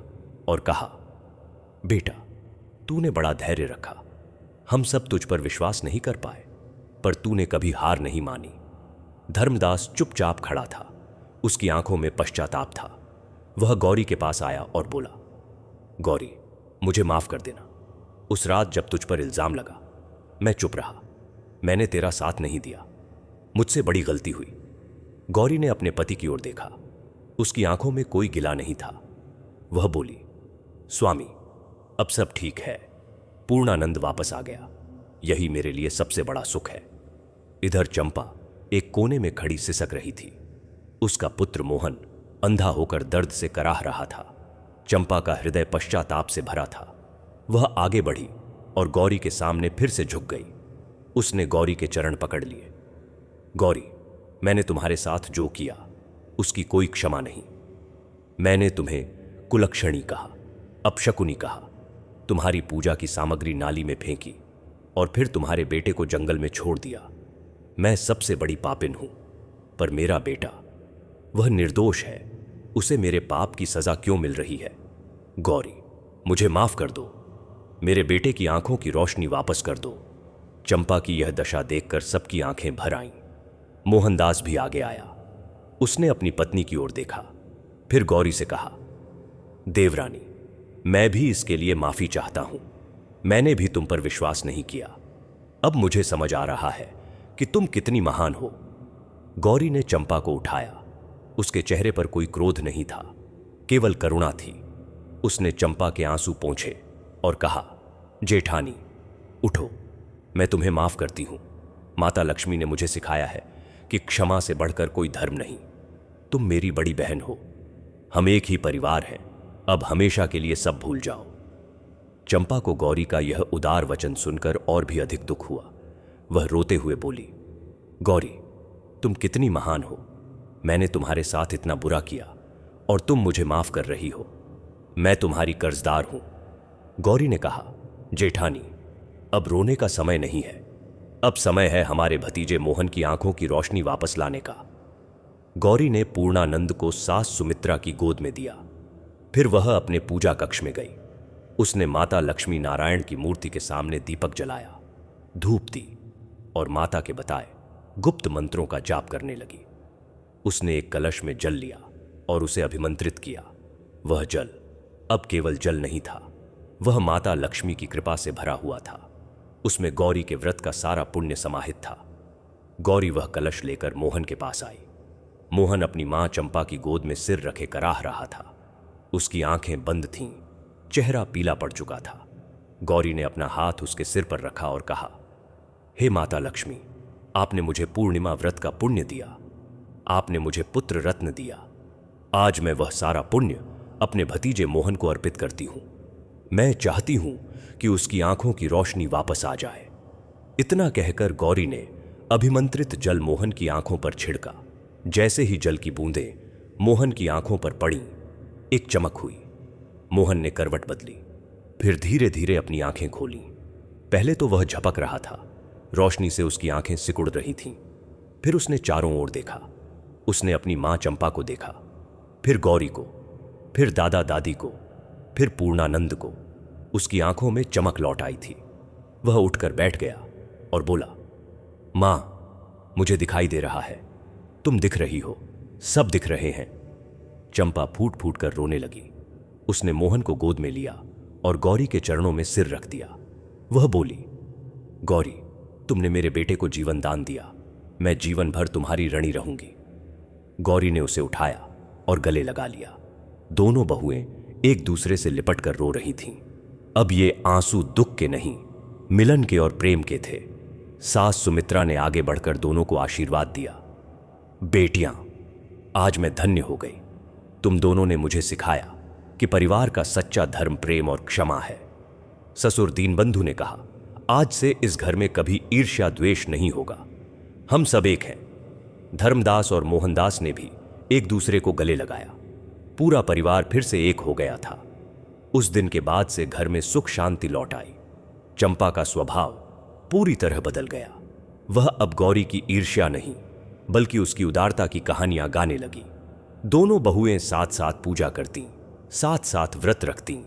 और कहा, बेटा, तूने बड़ा धैर्य रखा। हम सब तुझ पर विश्वास नहीं कर पाए, पर तूने कभी हार नहीं मानी। धर्मदास चुपचाप खड़ा था। उसकी आंखों में पश्चाताप था। वह गौरी के पास आया और बोला, गौरी, मुझे माफ कर देना। उस रात जब तुझ पर इल्जाम लगा, मैं चुप रहा। मैंने तेरा साथ नहीं दिया। मुझसे बड़ी गलती हुई। गौरी ने अपने पति की ओर देखा। उसकी आंखों में कोई गिला नहीं था। वह बोली, स्वामी, अब सब ठीक है। पूर्णानंद वापस आ गया। यही मेरे लिए सबसे बड़ा सुख है। इधर चंपा एक कोने में खड़ी सिसक रही थी। उसका पुत्र मोहन अंधा होकर दर्द से कराह रहा था। चंपा का हृदय पश्चाताप से भरा था। वह आगे बढ़ी और गौरी के सामने फिर से झुक गई। उसने गौरी के चरण पकड़ लिए। गौरी, मैंने तुम्हारे साथ जो किया उसकी कोई क्षमा नहीं। मैंने तुम्हें कुलक्षणी कहा, अपशकुनी कहा, तुम्हारी पूजा की सामग्री नाली में फेंकी और फिर तुम्हारे बेटे को जंगल में छोड़ दिया। मैं सबसे बड़ी पापिन हूं, पर मेरा बेटा, वह निर्दोष है। उसे मेरे पाप की सजा क्यों मिल रही है? गौरी, मुझे माफ कर दो। मेरे बेटे की आंखों की रोशनी वापस कर दो। चंपा की यह दशा देखकर सबकी आंखें भर आईं। मोहनदास भी आगे आया। उसने अपनी पत्नी की ओर देखा, फिर गौरी से कहा, देवरानी, मैं भी इसके लिए माफी चाहता हूं। मैंने भी तुम पर विश्वास नहीं किया। अब मुझे समझ आ रहा है कि तुम कितनी महान हो। गौरी ने चंपा को उठाया। उसके चेहरे पर कोई क्रोध नहीं था, केवल करुणा थी। उसने चंपा के आंसू पोंछे और कहा, जेठानी, उठो, मैं तुम्हें माफ करती हूं। माता लक्ष्मी ने मुझे सिखाया है कि क्षमा से बढ़कर कोई धर्म नहीं। तुम मेरी बड़ी बहन हो। हम एक ही परिवार हैं। अब हमेशा के लिए सब भूल जाओ। चंपा को गौरी का यह उदार वचन सुनकर और भी अधिक दुख हुआ। वह रोते हुए बोली, गौरी, तुम कितनी महान हो। मैंने तुम्हारे साथ इतना बुरा किया और तुम मुझे माफ कर रही हो। मैं तुम्हारी कर्जदार हूं। गौरी ने कहा, जेठानी, अब रोने का समय नहीं है। अब समय है हमारे भतीजे मोहन की आंखों की रोशनी वापस लाने का। गौरी ने पूर्णानंद को सास सुमित्रा की गोद में दिया। फिर वह अपने पूजा कक्ष में गई। उसने माता लक्ष्मी नारायण की मूर्ति के सामने दीपक जलाया, धूप दी और माता के बताए गुप्त मंत्रों का जाप करने लगी। उसने एक कलश में जल लिया और उसे अभिमंत्रित किया। वह जल अब केवल जल नहीं था, वह माता लक्ष्मी की कृपा से भरा हुआ था। उसमें गौरी के व्रत का सारा पुण्य समाहित था। गौरी वह कलश लेकर मोहन के पास आई। मोहन अपनी मां चंपा की गोद में सिर रखे कराह रहा था। उसकी आंखें बंद थीं, चेहरा पीला पड़ चुका था। गौरी ने अपना हाथ उसके सिर पर रखा और कहा, हे माता लक्ष्मी, आपने मुझे पूर्णिमा व्रत का पुण्य दिया। आपने मुझे पुत्र रत्न दिया। आज मैं वह सारा पुण्य अपने भतीजे मोहन को अर्पित करती हूं। मैं चाहती हूं कि उसकी आंखों की रोशनी वापस आ जाए। इतना कहकर गौरी ने अभिमंत्रित जल मोहन की आंखों पर छिड़का। जैसे ही जल की बूंदें मोहन की आंखों पर पड़ी, एक चमक हुई। मोहन ने करवट बदली, फिर धीरे धीरे अपनी आंखें खोलीं। पहले तो वह झपक रहा था, रोशनी से उसकी आंखें सिकुड़ रही थीं। फिर उसने चारों ओर देखा। उसने अपनी मां चंपा को देखा, फिर गौरी को, फिर दादा दादी को, फिर पूर्णानंद को। उसकी आंखों में चमक लौट आई थी। वह उठकर बैठ गया और बोला, मां, मुझे दिखाई दे रहा है, तुम दिख रही हो, सब दिख रहे हैं। चंपा फूट फूट कर रोने लगी। उसने मोहन को गोद में लिया और गौरी के चरणों में सिर रख दिया। वह बोली, गौरी, तुमने मेरे बेटे को जीवन दान दिया, मैं जीवन भर तुम्हारी ऋणी रहूंगी। गौरी ने उसे उठाया और गले लगा लिया। दोनों बहुएं एक दूसरे से लिपट कर रो रही थीं। अब ये आंसू दुख के नहीं, मिलन के और प्रेम के थे। सास सुमित्रा ने आगे बढ़कर दोनों को आशीर्वाद दिया। बेटियां, आज मैं धन्य हो गई। तुम दोनों ने मुझे सिखाया कि परिवार का सच्चा धर्म प्रेम और क्षमा है। ससुर दीनबंधु ने कहा, आज से इस घर में कभी ईर्ष्या द्वेष नहीं होगा, हम सब एक हैं। धर्मदास और मोहनदास ने भी एक दूसरे को गले लगाया। पूरा परिवार फिर से एक हो गया था। उस दिन के बाद से घर में सुख शांति लौट आई। चंपा का स्वभाव पूरी तरह बदल गया। वह अब गौरी की ईर्ष्या नहीं, बल्कि उसकी उदारता की कहानियां गाने लगी। दोनों बहुएं साथ साथ पूजा करतीं, साथ साथ व्रत रखतीं।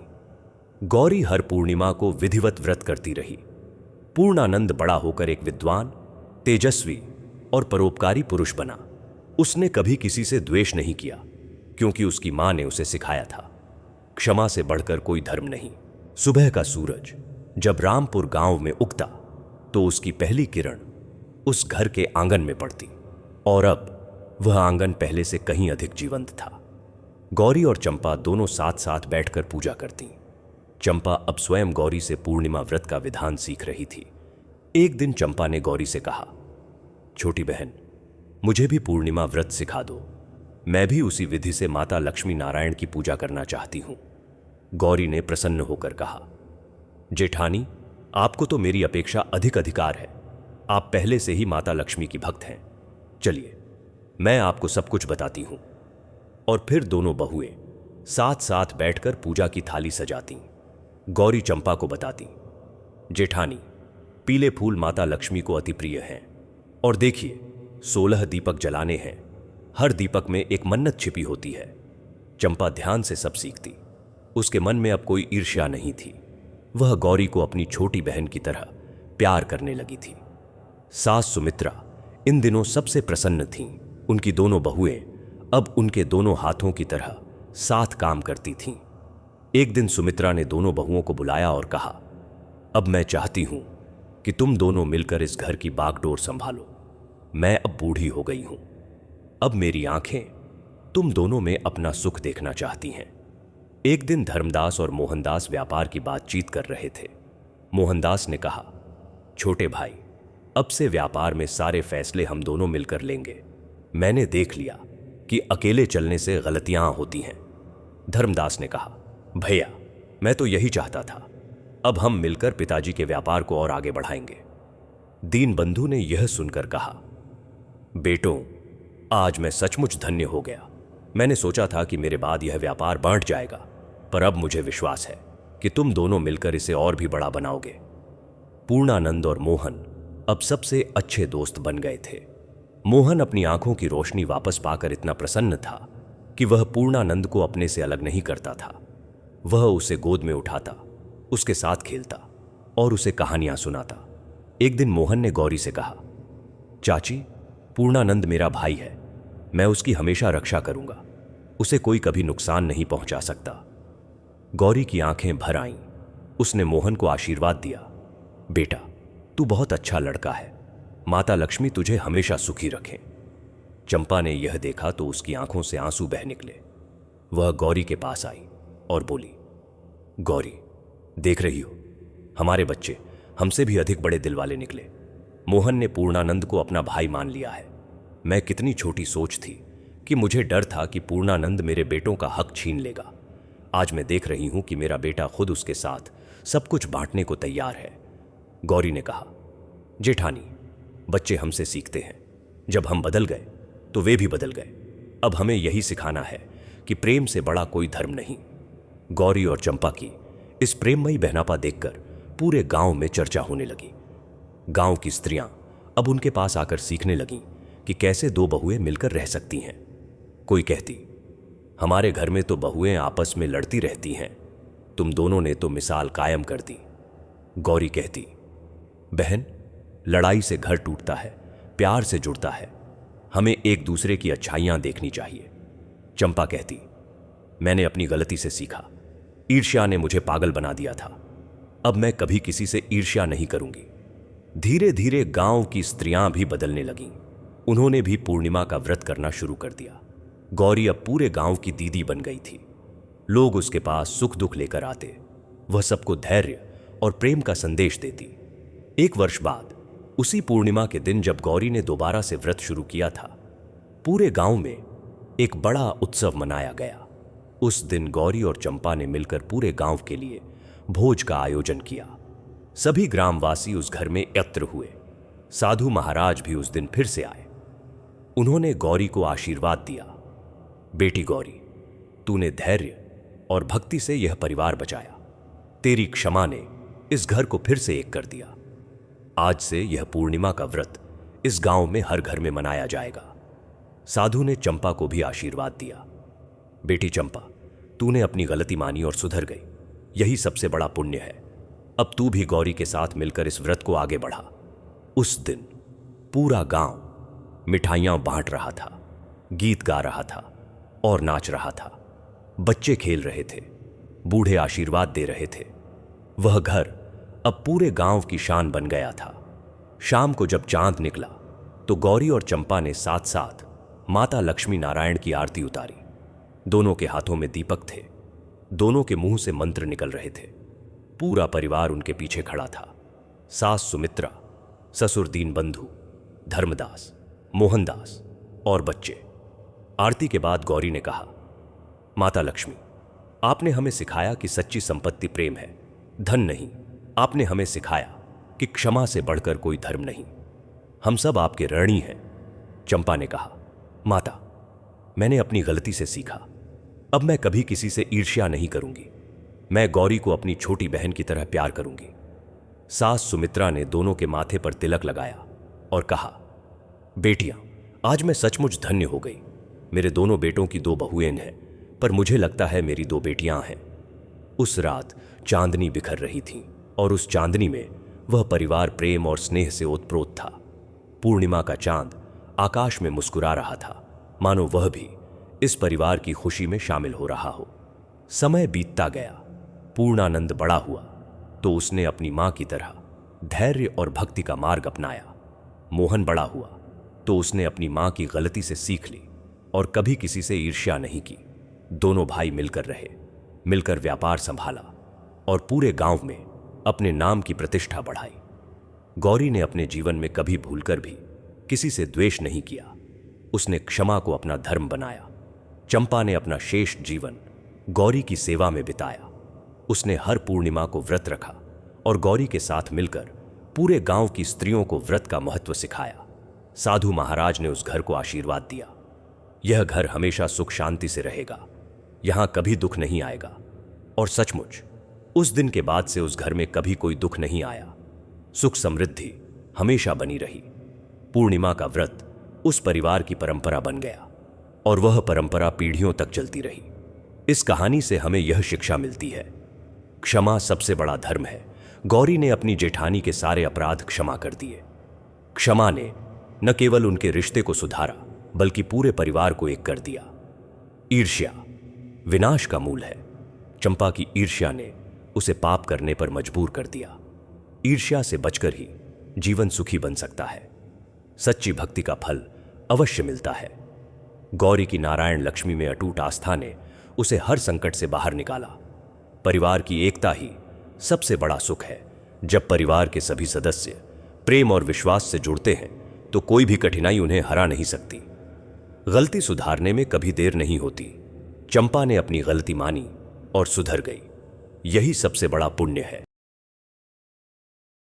गौरी हर पूर्णिमा को विधिवत व्रत करती रही। पूर्णानंद बड़ा होकर एक विद्वान, तेजस्वी और परोपकारी पुरुष बना। उसने कभी किसी से द्वेष नहीं किया, क्योंकि उसकी मां ने उसे सिखाया था, क्षमा से बढ़कर कोई धर्म नहीं। सुबह का सूरज जब रामपुर गांव में उगता तो उसकी पहली किरण उस घर के आंगन में पड़ती, और अब वह आंगन पहले से कहीं अधिक जीवंत था। गौरी और चंपा दोनों साथ साथ बैठकर पूजा करती। चंपा अब स्वयं गौरी से पूर्णिमा व्रत का विधान सीख रही थी। एक दिन चंपा ने गौरी से कहा, छोटी बहन, मुझे भी पूर्णिमा व्रत सिखा दो, मैं भी उसी विधि से माता लक्ष्मी नारायण की पूजा करना चाहती हूं। गौरी ने प्रसन्न होकर कहा, जेठानी, आपको तो मेरी अपेक्षा अधिक अधिकार है, आप पहले से ही माता लक्ष्मी की भक्त हैं। चलिए, मैं आपको सब कुछ बताती हूं। और फिर दोनों बहुएं साथ साथ बैठकर पूजा की थाली सजाती। गौरी चंपा को बताती, जेठानी, पीले फूल माता लक्ष्मी को अति प्रिय हैं, और देखिए 16 दीपक जलाने हैं, हर दीपक में एक मन्नत छिपी होती है। चंपा ध्यान से सब सीखती। उसके मन में अब कोई ईर्ष्या नहीं थी। वह गौरी को अपनी छोटी बहन की तरह प्यार करने लगी थी। सास सुमित्रा इन दिनों सबसे प्रसन्न थीं। उनकी दोनों बहुएं अब उनके दोनों हाथों की तरह साथ काम करती थीं। एक दिन सुमित्रा ने दोनों बहुओं को बुलाया और कहा, अब मैं चाहती हूं कि तुम दोनों मिलकर इस घर की बागडोर संभालो। मैं अब बूढ़ी हो गई हूं। अब मेरी आंखें तुम दोनों में अपना सुख देखना चाहती हैं। एक दिन धर्मदास और मोहनदास व्यापार की बातचीत कर रहे थे। मोहनदास ने कहा, छोटे भाई, अब से व्यापार में सारे फैसले हम दोनों मिलकर लेंगे। मैंने देख लिया कि अकेले चलने से गलतियां होती हैं। धर्मदास ने कहा, भैया, मैं तो यही चाहता था। अब हम मिलकर पिताजी के व्यापार को और आगे बढ़ाएंगे। दीनबंधु ने यह सुनकर कहा, बेटों, आज मैं सचमुच धन्य हो गया। मैंने सोचा था कि मेरे बाद यह व्यापार बांट जाएगा, पर अब मुझे विश्वास है कि तुम दोनों मिलकर इसे और भी बड़ा बनाओगे। पूर्णानंद और मोहन अब सबसे अच्छे दोस्त बन गए थे। मोहन अपनी आंखों की रोशनी वापस पाकर इतना प्रसन्न था कि वह पूर्णानंद को अपने से अलग नहीं करता था। वह उसे गोद में उठाता, उसके साथ खेलता और उसे कहानियां सुनाता। एक दिन मोहन ने गौरी से कहा, चाची, पूर्णानंद मेरा भाई है, मैं उसकी हमेशा रक्षा करूंगा, उसे कोई कभी नुकसान नहीं पहुंचा सकता। गौरी की आंखें भर आईं। उसने मोहन को आशीर्वाद दिया, बेटा, तू बहुत अच्छा लड़का है, माता लक्ष्मी तुझे हमेशा सुखी रखे। चंपा ने यह देखा तो उसकी आंखों से आंसू बह निकले। वह गौरी के पास आई और बोली, गौरी, देख रही हो, हमारे बच्चे हमसे भी अधिक बड़े दिल वाले निकले। मोहन ने पूर्णानंद को अपना भाई मान लिया है। मैं कितनी छोटी सोच थी कि मुझे डर था कि पूर्णानंद मेरे बेटों का हक छीन लेगा। आज मैं देख रही हूं कि मेरा बेटा खुद उसके साथ सब कुछ बांटने को तैयार है। गौरी ने कहा, जेठानी, बच्चे हमसे सीखते हैं। जब हम बदल गए तो वे भी बदल गए। अब हमें यही सिखाना है कि प्रेम से बड़ा कोई धर्म नहीं। गौरी और चंपा की इस प्रेममयी बहनापा देखकर पूरे गांव में चर्चा होने लगी। गांव की स्त्रियां अब उनके पास आकर सीखने लगीं कि कैसे दो बहुएं मिलकर रह सकती हैं। कोई कहती, हमारे घर में तो बहुएं आपस में लड़ती रहती हैं, तुम दोनों ने तो मिसाल कायम कर दी। गौरी कहती, बहन, लड़ाई से घर टूटता है, प्यार से जुड़ता है, हमें एक दूसरे की अच्छाइयां देखनी चाहिए। चंपा कहती, मैंने अपनी गलती से सीखा, ईर्ष्या ने मुझे पागल बना दिया था, अब मैं कभी किसी से ईर्ष्या नहीं करूंगी। धीरे धीरे गांव की स्त्रियां भी बदलने लगीं। उन्होंने भी पूर्णिमा का व्रत करना शुरू कर दिया। गौरी अब पूरे गांव की दीदी बन गई थी। लोग उसके पास सुख दुख लेकर आते, वह सबको धैर्य और प्रेम का संदेश देती। 1 वर्ष बाद उसी पूर्णिमा के दिन जब गौरी ने दोबारा से व्रत शुरू किया था, पूरे गांव में एक बड़ा उत्सव मनाया गया। उस दिन गौरी और चंपा ने मिलकर पूरे गांव के लिए भोज का आयोजन किया। सभी ग्रामवासी उस घर में एकत्र हुए। साधु महाराज भी उस दिन फिर से आए। उन्होंने गौरी को आशीर्वाद दिया। बेटी गौरी, तूने धैर्य और भक्ति से यह परिवार बचाया। तेरी क्षमा ने इस घर को फिर से एक कर दिया। आज से यह पूर्णिमा का व्रत इस गांव में हर घर में मनाया जाएगा। साधु ने चंपा को भी आशीर्वाद दिया। बेटी चंपा, तूने अपनी गलती मानी और सुधर गई, यही सबसे बड़ा पुण्य है। अब तू भी गौरी के साथ मिलकर इस व्रत को आगे बढ़ा। उस दिन पूरा गांव मिठाइयां बांट रहा था, गीत गा रहा था और नाच रहा था। बच्चे खेल रहे थे, बूढ़े आशीर्वाद दे रहे थे। वह घर अब पूरे गांव की शान बन गया था। शाम को जब चांद निकला तो गौरी और चंपा ने साथ साथ माता लक्ष्मी नारायण की आरती उतारी। दोनों के हाथों में दीपक थे, दोनों के मुंह से मंत्र निकल रहे थे। पूरा परिवार उनके पीछे खड़ा था। सास सुमित्रा, ससुर दीनबंधु, धर्मदास, मोहनदास और बच्चे। आरती के बाद गौरी ने कहा, माता लक्ष्मी, आपने हमें सिखाया कि सच्ची संपत्ति प्रेम है, धन नहीं। आपने हमें सिखाया कि क्षमा से बढ़कर कोई धर्म नहीं। हम सब आपके ऋणी हैं। चंपा ने कहा, माता, मैंने अपनी गलती से सीखा, अब मैं कभी किसी से ईर्ष्या नहीं करूंगी। मैं गौरी को अपनी छोटी बहन की तरह प्यार करूंगी। सास सुमित्रा ने दोनों के माथे पर तिलक लगाया और कहा, बेटियां, आज मैं सचमुच धन्य हो गई। मेरे दोनों बेटों की 2 बहुएं हैं, पर मुझे लगता है मेरी 2 बेटियां हैं। उस रात चांदनी बिखर रही थी और उस चांदनी में वह परिवार प्रेम और स्नेह से ओतप्रोत था। पूर्णिमा का चांद आकाश में मुस्कुरा रहा था, मानो वह भी इस परिवार की खुशी में शामिल हो रहा हो। समय बीतता गया। पूर्णानंद बड़ा हुआ तो उसने अपनी मां की तरह धैर्य और भक्ति का मार्ग अपनाया। मोहन बड़ा हुआ तो उसने अपनी मां की गलती से सीख ली और कभी किसी से ईर्ष्या नहीं की। दोनों भाई मिलकर रहे, मिलकर व्यापार संभाला और पूरे गांव में अपने नाम की प्रतिष्ठा बढ़ाई। गौरी ने अपने जीवन में कभी भूलकर भी किसी से द्वेष नहीं किया। उसने क्षमा को अपना धर्म बनाया। चंपा ने अपना शेष जीवन गौरी की सेवा में बिताया। उसने हर पूर्णिमा को व्रत रखा और गौरी के साथ मिलकर पूरे गांव की स्त्रियों को व्रत का महत्व सिखाया। साधु महाराज ने उस घर को आशीर्वाद दिया, यह घर हमेशा सुख शांति से रहेगा, यहां कभी दुख नहीं आएगा। और सचमुच उस दिन के बाद से उस घर में कभी कोई दुख नहीं आया। सुख समृद्धि हमेशा बनी रही। पूर्णिमा का व्रत उस परिवार की परंपरा बन गया और वह परंपरा पीढ़ियों तक चलती रही। इस कहानी से हमें यह शिक्षा मिलती है, क्षमा सबसे बड़ा धर्म है। गौरी ने अपनी जेठानी के सारे अपराध क्षमा कर दिए। क्षमा ने न केवल उनके रिश्ते को सुधारा बल्कि पूरे परिवार को एक कर दिया। ईर्ष्या विनाश का मूल है। चंपा की ईर्ष्या ने उसे पाप करने पर मजबूर कर दिया। ईर्ष्या से बचकर ही जीवन सुखी बन सकता है। सच्ची भक्ति का फल अवश्य मिलता है। गौरी की नारायण लक्ष्मी में अटूट आस्था ने उसे हर संकट से बाहर निकाला। परिवार की एकता ही सबसे बड़ा सुख है। जब परिवार के सभी सदस्य प्रेम और विश्वास से जुड़ते हैं तो कोई भी कठिनाई उन्हें हरा नहीं सकती। गलती सुधारने में कभी देर नहीं होती। चंपा ने अपनी गलती मानी और सुधर गई। यही सबसे बड़ा पुण्य है।